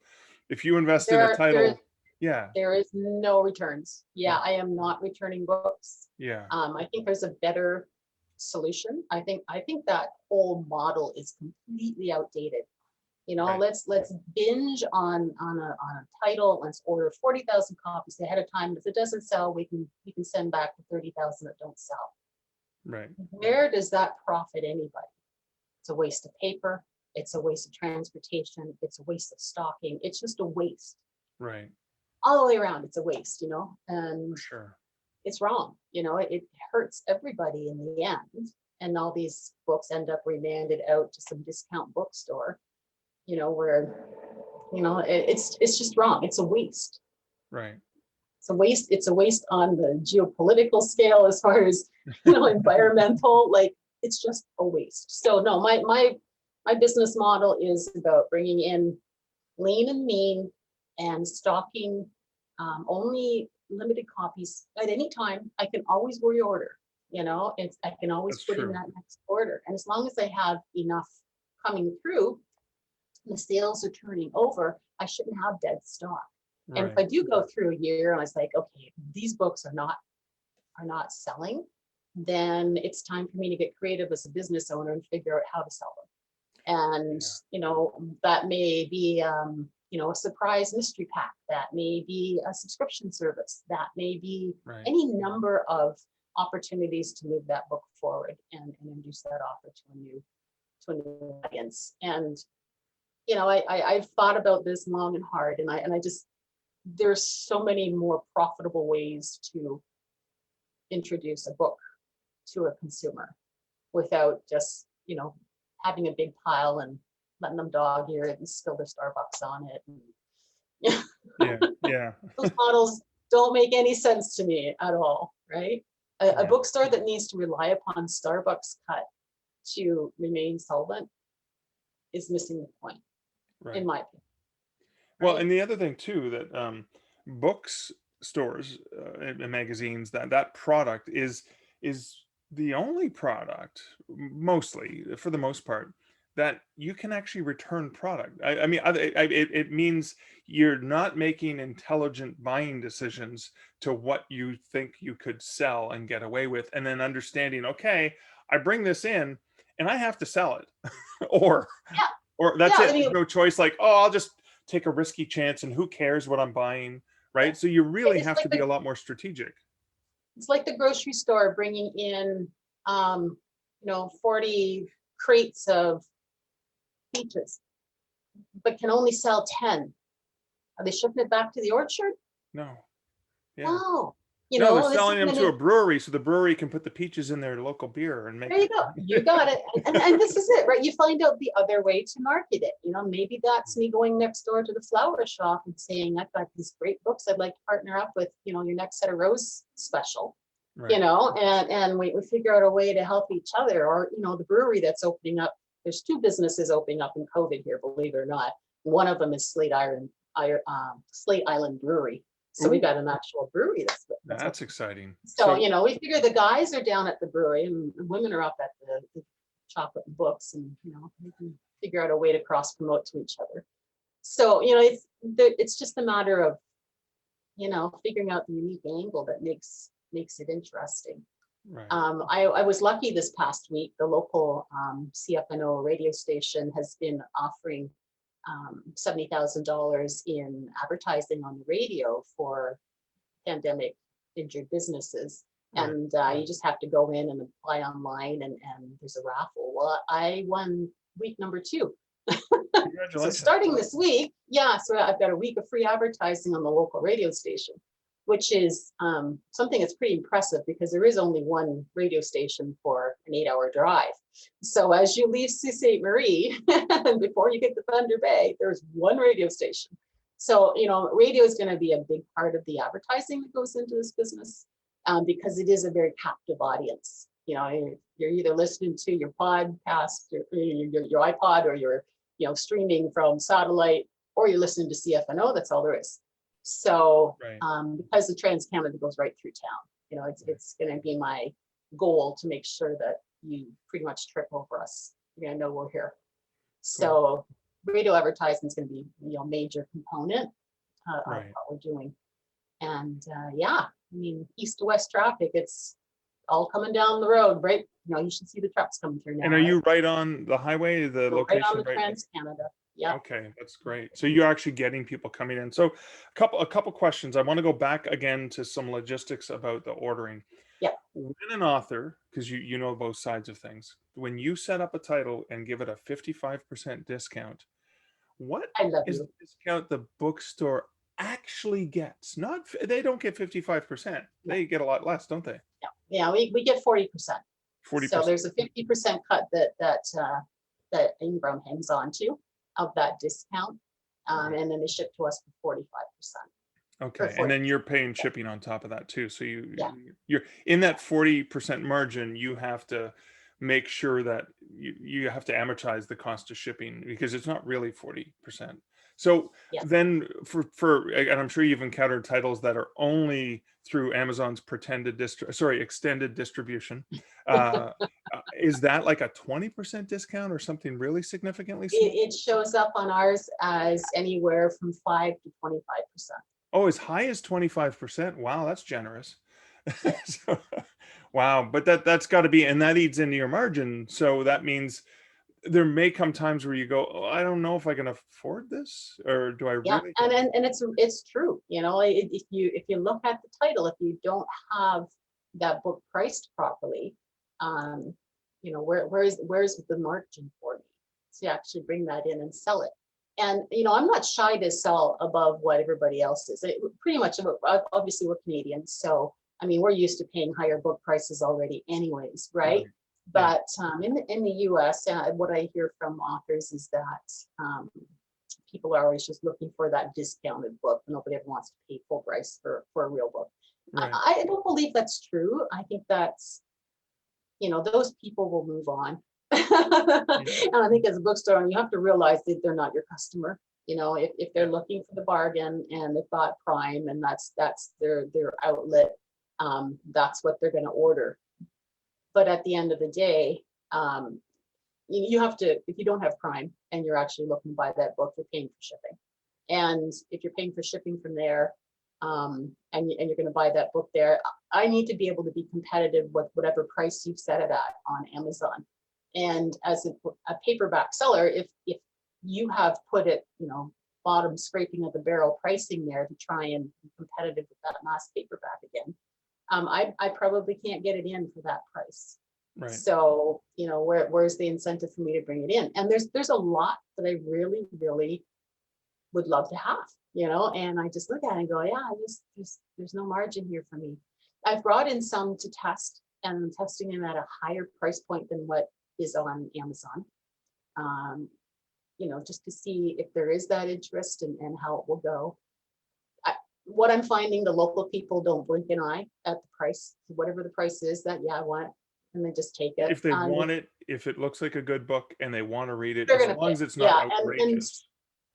if you invest in a There, title, yeah, there is no returns. Yeah, yeah, I am not returning books. yeah, I think there's a better solution. I think that whole model is completely outdated. You know, right, let's binge on a title. Let's order 40,000 copies ahead of time. If it doesn't sell, we can send back the 30,000 that don't sell. right, Where does that profit anybody? It's a waste of paper. It's a waste of transportation. It's a waste of stocking. It's just a waste right, all the way around. It's a waste, you know, and for sure. it's wrong. You know, it hurts everybody in the end. And all these books end up remanded out to some discount bookstore, you know, where, you know, it's just wrong. It's a waste. Right. It's a waste. It's a waste on the geopolitical scale as far as, you know, environmental, like it's just a waste. So no, my business model is about bringing in lean and mean and stocking only limited copies at any time. I can always reorder, you know, I can always That's put in true. that next order. And as long as I have enough coming through, the sales are turning over, I shouldn't have dead stock. And if I Right. do go through a year and I was like, okay, these books are not selling, then it's time for me to get creative as a business owner and figure out how to sell them. And Yeah. you know, that may be you know, a surprise mystery pack, that may be a subscription service, that may be Right. any number of opportunities to move that book forward and introduce that author to a new audience. And you know, I've thought about this long and hard, and I just, there's so many more profitable ways to introduce a book to a consumer without just, you know, having a big pile and letting them dog ear it and spill their Starbucks on it. And, Yeah. Yeah. those models don't make any sense to me at all, right? A Yeah. bookstore that needs to rely upon Starbucks cut to remain solvent is missing the point, Right. in my opinion. Well, Right? and the other thing too that books stores and magazines, that product is the only product, mostly for the most part, that you can actually return product. I mean, it means you're not making intelligent buying decisions to what you think you could sell and get away with, and then understanding, okay, I bring this in and I have to sell it, or Yeah, or that's yeah. it. I There's mean, no choice. Like, oh, I'll just take a risky chance, and who cares what I'm buying, right? So you really it's have like to be a lot more strategic. it's like the grocery store bringing in, you know, 40 crates of peaches, but can only sell 10. Are they shipping it back to the orchard? No, yeah, No. You no, they're know, this selling them is to a brewery, so the brewery can put the peaches in their local beer and make there you it. go. You got it. And this is it, right? You find out the other way to market it. You know, maybe that's me going next door to the flower shop and saying, I've got these great books I'd like to partner up with, you know, your next set of rose special, you Right, know, and we figure out a way to help each other. Or, you know, the brewery that's opening up. There's two businesses opening up in COVID here, believe it or not. One of them is Slate Island Brewery. So we've ooh, got an actual brewery that's that's exciting. so, you know, we figure the guys are down at the brewery and the women are up at the chocolate and books, and, you know, we can figure out a way to cross promote to each other. So, you know, it's just a matter of, you know, figuring out the unique angle that makes it interesting. Right, I was lucky this past week. The local CFNO radio station has been offering $70,000 in advertising on the radio for pandemic injured businesses. right. And you just have to go in and apply online, and there's a raffle. Well, I won week number 2. So Congratulations. starting this week, yeah, so I've got a week of free advertising on the local radio station, which is something that's pretty impressive because there is only one radio station for an 8-hour drive. So as you leave Sault Ste. Marie, and before you get to Thunder Bay, there's one radio station. So, you know, radio is going to be a big part of the advertising that goes into this business, because it is a very captive audience. You know, you're either listening to your podcast, your iPod, or you're, you know, streaming from satellite, or you're listening to CFNO. That's all there is. So Right. because the Trans Canada goes right through town, you know, it's going to be my goal to make sure that you pretty much trip over us. You're gonna know we're here. So radio advertising is going to be, major component of Right. what we're doing. And yeah, I mean, east to west traffic, it's all coming down the road, right? You should see the trucks coming through now. And are you right on the highway, the We're location? right on the right? Trans-Canada. Yeah. Okay, that's great. So you're actually getting people coming in. So a couple questions. I want to go back again to some logistics about the ordering. Yeah. When an author, because you know both sides of things, when you set up a title and give it a 55% discount, what I love is you. the discount the bookstore actually gets? Not they don't get 55%. They get a lot less, don't they? Yeah, we get 40%. 40%. So there's a 50% cut that Ingram hangs on to of that discount. And then they ship to us for 45%. Okay, and then you're paying shipping on top of that too. So Yeah. you're in that 40% margin. You have to make sure that you have to amortize the cost of shipping, because it's not really 40%. So Yeah. then for and I'm sure you've encountered titles that are only through Amazon's extended distribution. Is that like a 20% discount or something really significantly small? It shows up on ours as anywhere from 5 to 25%. Oh, as high as 25%. Wow, that's generous. So, wow, but that's got to be, and that eats into your margin. So that means there may come times where you go, oh, I don't know if I can afford this, or do I Yeah, really? and it's true. If you look at the title, if you don't have that book priced properly, where's the margin for me to actually bring that in and sell it? And I'm not shy to sell above what everybody else is. Pretty much, obviously, we're Canadians, so I mean, we're used to paying higher book prices already, anyways, right? But in the U.S., what I hear from authors is that people are always just looking for that discounted book. Nobody ever wants to pay full price for a real book. Right. I don't believe that's true. I think that's, those people will move on. And I think as a bookstore, you have to realize that they're not your customer. If they're looking for the bargain and they've got Prime and that's their outlet, that's what they're going to order. But at the end of the day, you have to, if you don't have Prime and you're actually looking to buy that book, you're paying for shipping. And if you're paying for shipping from there, and you're going to buy that book there, I need to be able to be competitive with whatever price you've set it at on Amazon. And as a paperback seller, if you have put it, bottom scraping of the barrel pricing there to try and be competitive with that mass paperback again, I probably can't get it in for that price. Right. So, where's the incentive for me to bring it in? And there's a lot that I really, really would love to have, and I just look at it and go, yeah, there's no margin here for me. I've brought in some to test, and I'm testing them at a higher price point than what is on Amazon, just to see if there is that interest and how it will go. What I'm finding, the local people don't blink an eye at the price, whatever the price is that, I want, and they just take it. If they want it, if it looks like a good book and they want to read it, They're as gonna long pay. as it's not outrageous.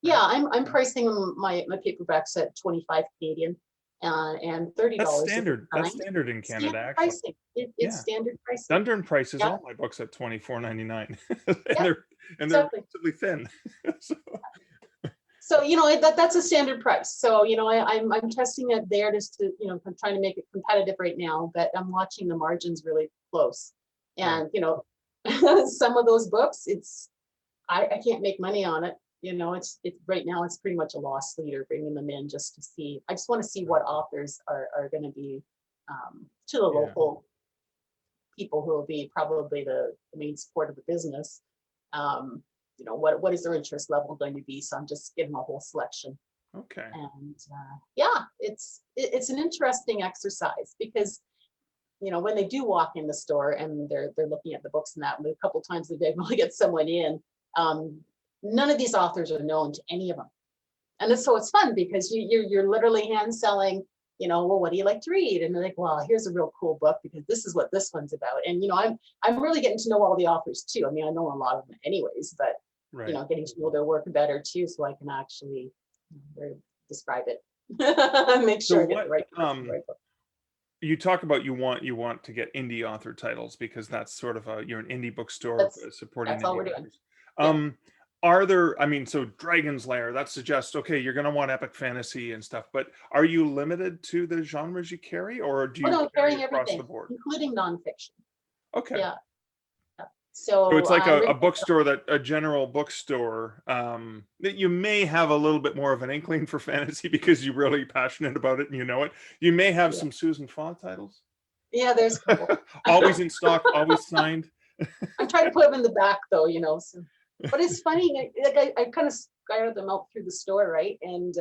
I'm pricing my paperbacks at 25 Canadian and $30. That's standard. That's standard in Canada, standard actually. pricing. It's standard pricing. Dundurn prices all my books at $24.99, and they're relatively thin. So that's a standard price. So I'm testing it there just to I'm trying to make it competitive right now, but I'm watching the margins really close. And some of those books, I can't make money on it. It's right now it's pretty much a loss leader bringing them in just to see. I just want to see what authors are going to be to the local people who will be probably the main support of the business. What is their interest level going to be? So I'm just getting a whole selection. Okay. And it's an interesting exercise because when they do walk in the store and they're looking at the books and that, a couple times a day when we get someone in, none of these authors are known to any of them, and it's fun because you're literally hand selling. Well, what do you like to read? And they're like, well, here's a real cool book because this is what this one's about. And I'm really getting to know all the authors too. I mean, I know a lot of them anyways, but getting to know their work better too, so I can actually describe it, make sure I get the right book. you talk about you want to get indie author titles because that's sort of you're an indie bookstore That's supporting that's all indie we're doing. authors. Yeah. Are there, I mean, so Dragon's Lair, that suggests, okay, you're going to want epic fantasy and stuff, but are you limited to the genres you carry, or do Oh you no, carry carrying across the everything, board? including nonfiction. Okay. Yeah. So it's So like I'm a really bookstore, that a general bookstore, that you may have a little bit more of an inkling for fantasy because you're really passionate about it and you know it. You may have yeah. some Susan Faw titles. Yeah, there's a couple. Always in stock, always signed. I'm trying to put them in the back though, you know. So. But it's funny, I kind of scattered them out through the store, right? And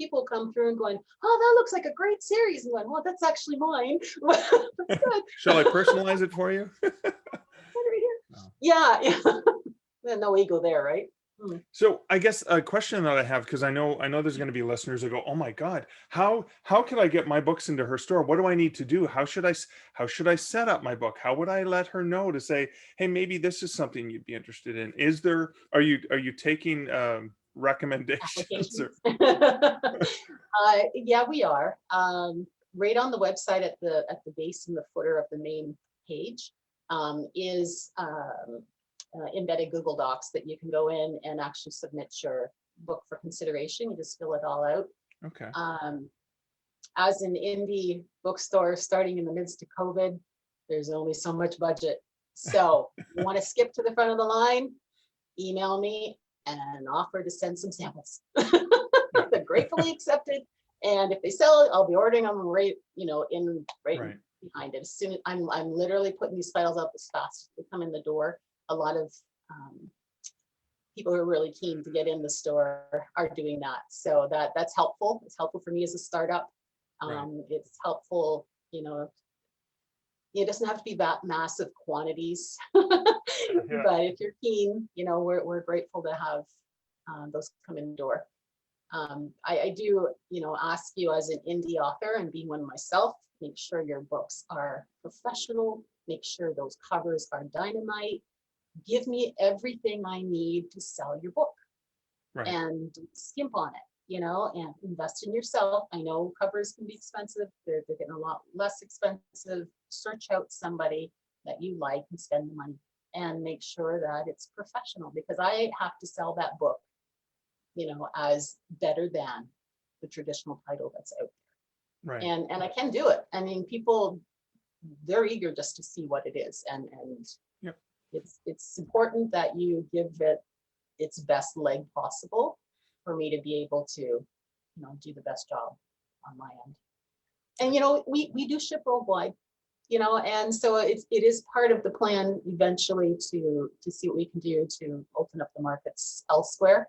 people come through and going, "Oh, that looks like a great series." And going, "Well, that's actually mine." That's good. Shall I personalize it for you? Right here. No. Yeah, yeah. No ego there, right? So I guess a question that I have, because I know there's going to be listeners that go, "Oh my God, how can I get my books into her store? What do I need to do? How should I set up my book? How would I let her know to say, hey, maybe this is something you'd be interested in? Are you taking recommendations or Applications. Yeah, we are. Right on the website at the base and the footer of the main page is embedded Google Docs that you can go in and actually submit your book for consideration. You just fill it all out. okay? As an indie bookstore starting in the midst of COVID, there's only so much budget. So you want to skip to the front of the line, email me and offer to send some samples. They're gratefully accepted. And if they sell it, I'll be ordering them right, Right. behind it. As soon as I'm literally putting these files up as fast as they come in the door. A lot of people who are really keen to get in the store are doing that. So that's helpful. It's helpful for me as a startup. Right. It's helpful, it doesn't have to be that massive quantities. Yeah. But if you're keen, we're grateful to have those come in the door. I do, ask you as an indie author and being one myself, make sure your books are professional, make sure those covers are dynamite, give me everything I need to sell your book Right. and skimp on it, and invest in yourself. I know covers can be expensive. They're getting a lot less expensive. Search out somebody that you like and spend the money and make sure that it's professional, because I have to sell that book, as better than the traditional title that's out there. Right. And I can do it. I mean, people, they're eager just to see what it is. And Yep. it's important that you give it its best leg possible for me to be able to, do the best job on my end. And, we do ship worldwide, and so it is part of the plan eventually to see what we can do to open up the markets elsewhere.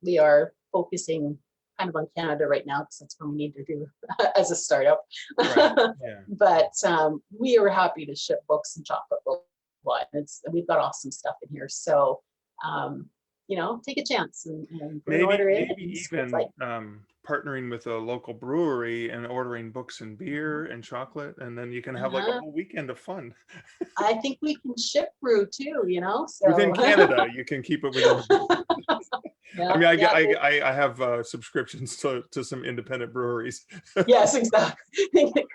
We are focusing kind of on Canada right now because that's what we need to do as a startup. Right. Yeah. But we are happy to ship books and chocolate worldwide. We've got awesome stuff in here. So, take a chance and bring an order in. Maybe even partnering with a local brewery and ordering books and beer and chocolate, and then you can have like a whole weekend of fun. I think we can ship brew too, so. Within Canada, you can keep it within. Yeah, I mean, yeah. I have subscriptions to some independent breweries. Yes, exactly.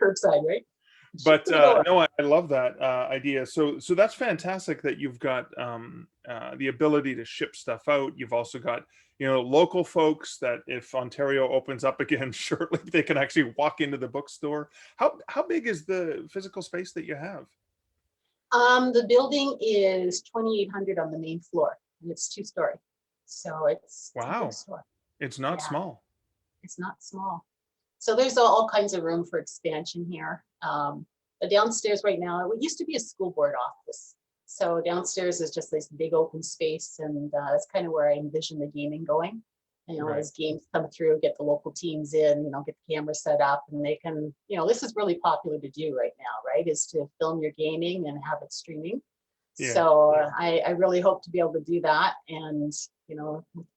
Curbside, right? But no, I love that idea. So that's fantastic that you've got the ability to ship stuff out. You've also got local folks that if Ontario opens up again shortly, they can actually walk into the bookstore. How big is the physical space that you have? The building is 2,800 on the main floor, and it's 2-story. So it's a Wow. big store. It's not Yeah. small. It's not small. So there's all kinds of room for expansion here. The downstairs right now, it used to be a school board office. So downstairs is just this big open space, and that's kind of where I envision the gaming going. Right. As games come through, get the local teams in, get the camera set up, and they can, this is really popular to do right now, right? Is to film your gaming and have it streaming. Yeah. So I really hope to be able to do that, and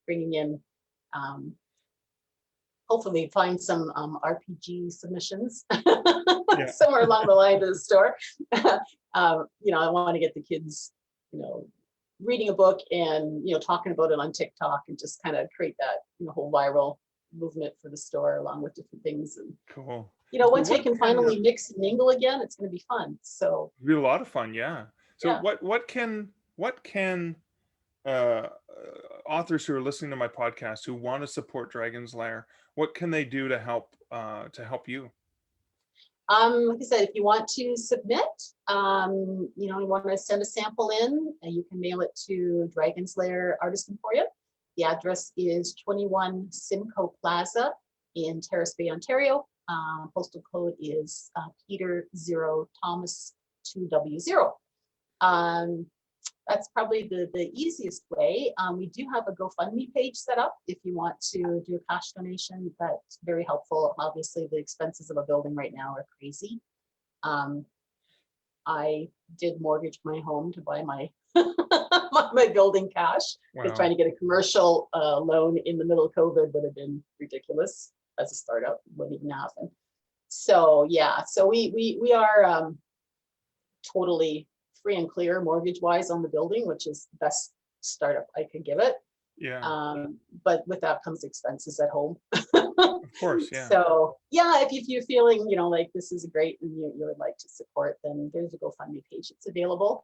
bringing in hopefully find some RPG submissions somewhere along the line to the store. I want to get the kids, reading a book and talking about it on TikTok and just kind of create that whole viral movement for the store, along with different things. And Cool. once we can finally mix and mingle again, it's going to be fun. So it'll be a lot of fun, yeah. So yeah. what can uh, authors who are listening to my podcast who want to support Dragon's Lair, what can they do to help you? Like I said, if you want to submit, you want to send a sample in, and you can mail it to Lair Artist Emporium. The address is 21 Simcoe Plaza in Terrace Bay, Ontario. Postal code is Peter 0 Thomas 2W0. That's probably the easiest way. We do have a Gofundme page set up if you want to do a cash donation. That's very helpful. Obviously, the expenses of a building right now are crazy. I did mortgage my home to buy my my building cash. Because trying to get a commercial loan in the middle of COVID would have been ridiculous as a startup. Wouldn't even happen. So yeah, so we are totally free and clear mortgage wise on the building, which is the best startup I could give it. Yeah. But with that comes expenses at home. Of course, yeah. So yeah, if you're feeling, like this is great and you would like to support, then there's a GoFundMe page. It's available.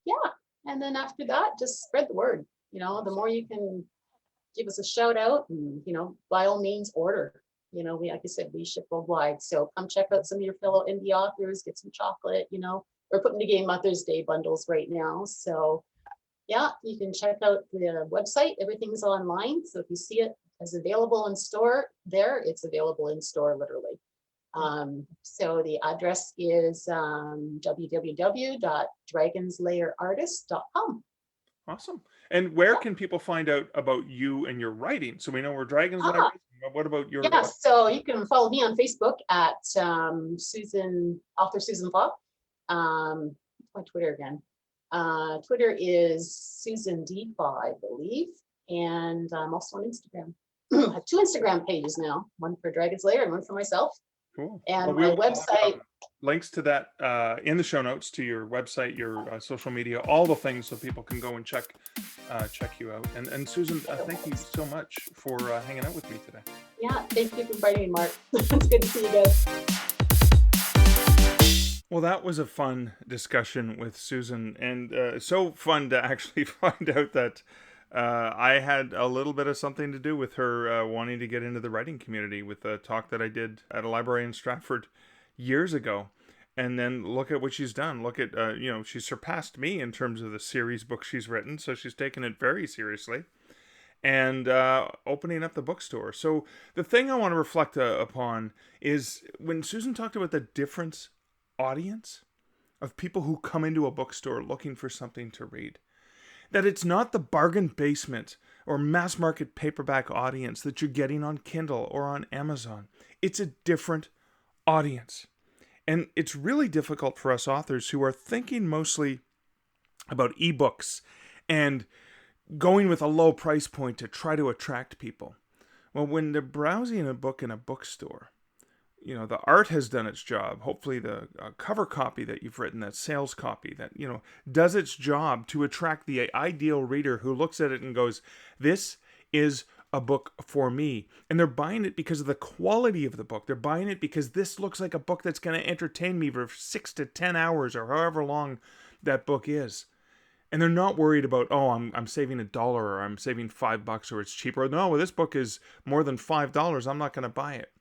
Yeah. And then after that, just spread the word. The more you can give us a shout out and, by all means order. Like I said, we ship worldwide. So come check out some of your fellow indie authors, get some chocolate, we're putting together Mother's Day bundles right now. So yeah, you can check out the website. Everything's online. So if you see it as available in store there, it's available in store literally. So the address is www.dragonslairartist.com. Awesome. And where can people find out about you and your writing? So we know where Dragon's Lair is. What about your... Yeah, so you can follow me on Facebook at author Susan Faw. My Twitter again. Twitter is Susan D. Faw, I believe. And I'm also on Instagram. I have 2 Instagram pages now, one for Dragon's Lair and one for myself. Cool. And my website... links to that in the show notes, to your website, your social media, all the things, so people can go and check you out. And Susan, thank you so much for hanging out with me today. Yeah, thank you for inviting me, Mark. It's good to see you guys. Well, that was a fun discussion with Susan, and so fun to actually find out that I had a little bit of something to do with her wanting to get into the writing community with a talk that I did at a library in Stratford years ago. And then look at what she's done. Look at, she's surpassed me in terms of the series books she's written. So she's taken it very seriously. And opening up the bookstore. So the thing I want to reflect upon is when Susan talked about the different audience of people who come into a bookstore looking for something to read. That it's not the bargain basement or mass market paperback audience that you're getting on Kindle or on Amazon. It's a different audience. And it's really difficult for us authors who are thinking mostly about ebooks and going with a low price point to try to attract people. Well, when they're browsing a book in a bookstore, the art has done its job. Hopefully the cover copy that you've written, that sales copy, that, does its job to attract the ideal reader who looks at it and goes, this is a book for me. And they're buying it because of the quality of the book. They're buying it because this looks like a book that's going to entertain me for 6 to 10 hours or however long that book is. And they're not worried about, I'm saving $1 or I'm saving $5 or it's cheaper. No, this book is more than $5. I'm not going to buy it.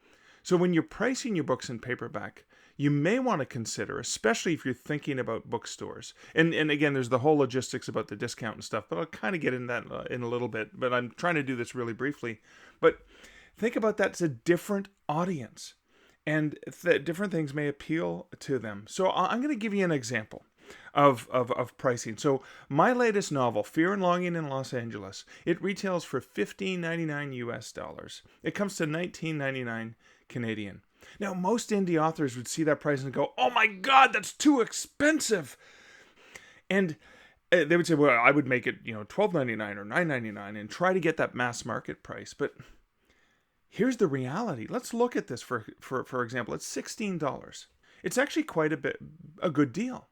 So when you're pricing your books in paperback, you may want to consider, especially if you're thinking about bookstores. And again, there's the whole logistics about the discount and stuff, but I'll kind of get into that in a little bit. But I'm trying to do this really briefly. But think about that as a different audience. And different things may appeal to them. So I'm going to give you an example of pricing. So my latest novel, Fear and Longing in Los Angeles, it retails for $15.99 US dollars. It comes to $19.99 Canadian. Now, most indie authors would see that price and go, oh my God, that's too expensive. And they would say, well, I would make it, $12.99 or $9.99 and try to get that mass market price. But here's the reality. Let's look at this for example. It's $16. It's actually quite a good deal.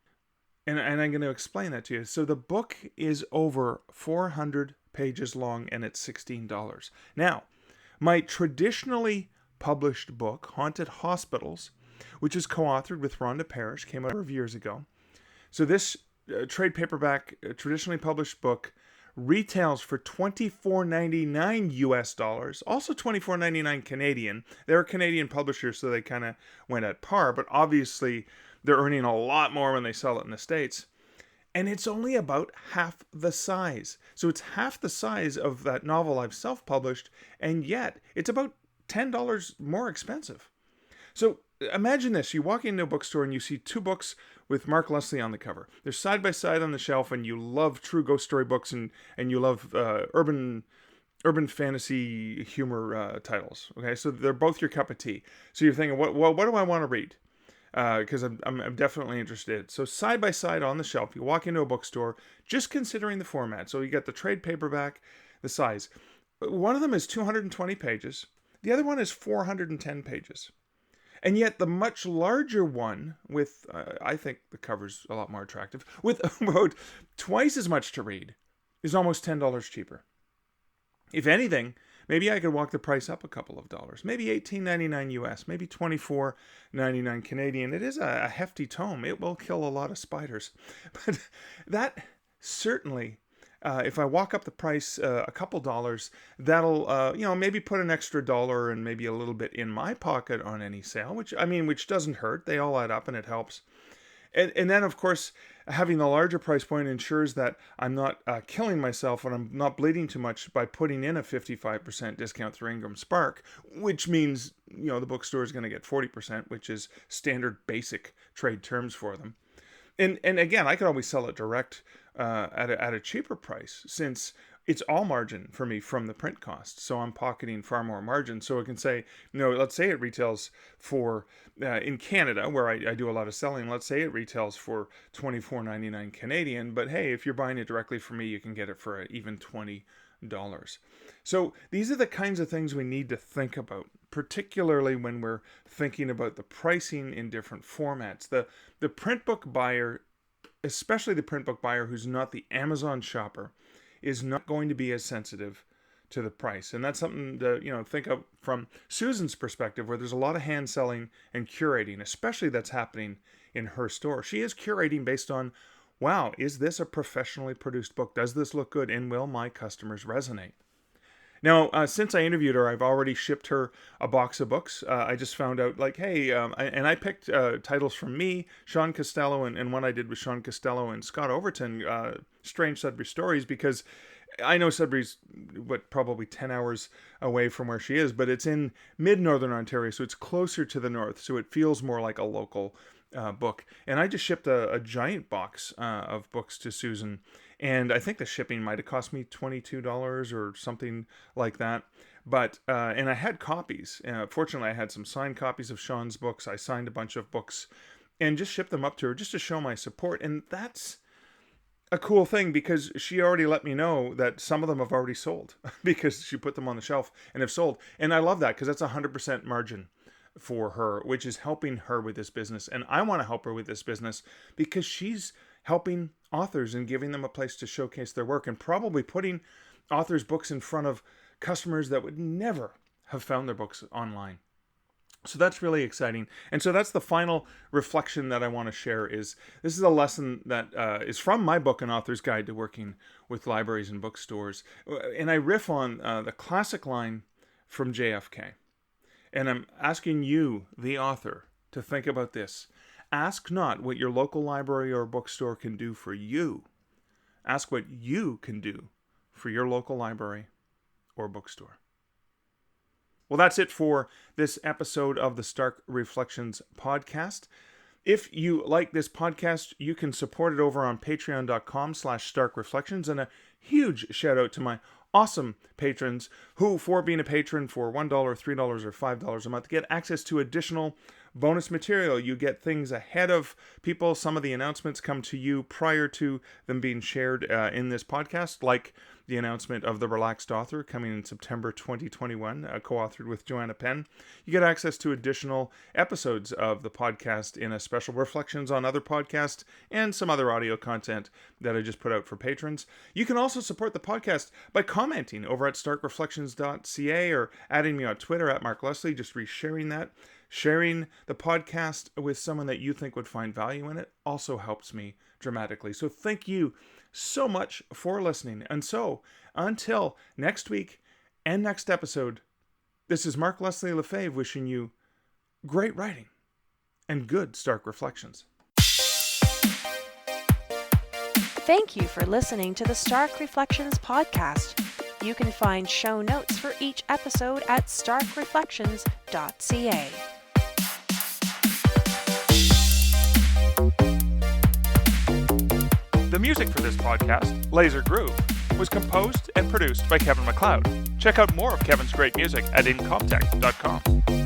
And I'm going to explain that to you. So the book is over 400 pages long, and it's $16. Now, my traditionally published book, Haunted Hospitals, which is co-authored with Rhonda Parrish, came out a number of years ago. So this trade paperback, traditionally published book retails for $24.99 US dollars, also $24.99 Canadian. They're a Canadian publisher, so they kind of went at par, but obviously they're earning a lot more when they sell it in the States. And it's only about half the size. So it's half the size of that novel I've self-published, and yet it's about $10 more expensive. So imagine this. You walk into a bookstore and you see two books with Mark Leslie on the cover. They're side by side on the shelf, and you love true ghost story books and you love urban fantasy humor titles. Okay, so they're both your cup of tea. So you're thinking, what do I want to read? Because I'm definitely interested. So side by side on the shelf, you walk into a bookstore, just considering the format. So you got the trade paperback, the size. One of them is 220 pages. The other one is 410 pages. And yet the much larger one with, I think the cover's a lot more attractive, with about twice as much to read, is almost $10 cheaper. If anything, maybe I could walk the price up a couple of dollars. Maybe $18.99 US, maybe $24.99 Canadian. It is a hefty tome. It will kill a lot of spiders. But that certainly, if I walk up the price a couple dollars, that'll maybe put an extra $1 and maybe a little bit in my pocket on any sale, which doesn't hurt. They all add up and it helps. And then, of course, having the larger price point ensures that I'm not killing myself and I'm not bleeding too much by putting in a 55% discount through Ingram Spark, which means, the bookstore is going to get 40%, which is standard basic trade terms for them. And again, I could always sell it direct at a cheaper price, since it's all margin for me from the print cost. So I'm pocketing far more margin. So I can say, let's say it retails for, in Canada, where I do a lot of selling, let's say it retails for $24.99 Canadian. But hey, if you're buying it directly from me, you can get it for even $20. So these are the kinds of things we need to think about, particularly when we're thinking about the pricing in different formats. The print book buyer, especially the print book buyer who's not the Amazon shopper, is not going to be as sensitive to the price. And that's something to think of from Susan's perspective, where there's a lot of hand selling and curating, especially that's happening in her store. She is curating based on, wow, is this a professionally produced book? Does this look good? And will my customers resonate? Now, since I interviewed her, I've already shipped her a box of books. I just found out, I picked titles from me, Sean Costello, and one I did with Sean Costello and Scott Overton, Strange Sudbury Stories, because I know Sudbury's, probably 10 hours away from where she is, but it's in mid-northern Ontario, so it's closer to the north, so it feels more like a local book. And I just shipped a giant box of books to Susan, and I think the shipping might have cost me $22 or something like that. But and I had copies. Fortunately, I had some signed copies of Sean's books. I signed a bunch of books and just shipped them up to her just to show my support. And that's a cool thing, because she already let me know that some of them have already sold because she put them on the shelf and have sold. And I love that, because that's 100% margin for her, which is helping her with this business. And I want to help her with this business because she's helping authors and giving them a place to showcase their work, and probably putting authors' books in front of customers that would never have found their books online. So that's really exciting. And so that's the final reflection that I want to share. This is a lesson that is from my book, An Author's Guide to Working with Libraries and Bookstores. And I riff on the classic line from JFK. And I'm asking you, the author, to think about this. Ask not what your local library or bookstore can do for you. Ask what you can do for your local library or bookstore. Well, that's it for this episode of the Stark Reflections podcast. If you like this podcast, you can support it over on patreon.com/starkreflections. And a huge shout out to my awesome patrons who, for being a patron for $1, $3, or $5 a month, get access to additional bonus material. You get things ahead of people. Some of the announcements come to you prior to them being shared in this podcast, like the announcement of The Relaxed Author coming in September 2021, co-authored with Joanna Penn. You get access to additional episodes of the podcast in a special Reflections on Other podcasts and some other audio content that I just put out for patrons. You can also support the podcast by commenting over at starkreflections.ca or adding me on Twitter at Mark Leslie, just resharing that. Sharing the podcast with someone that you think would find value in it also helps me dramatically. So thank you so much for listening. And so, until next week and next episode, this is Mark Leslie Lefebvre wishing you great writing and good Stark Reflections. Thank you for listening to the Stark Reflections podcast. You can find show notes for each episode at starkreflections.ca. The music for this podcast, Laser Groove, was composed and produced by Kevin MacLeod. Check out more of Kevin's great music at incomptech.com.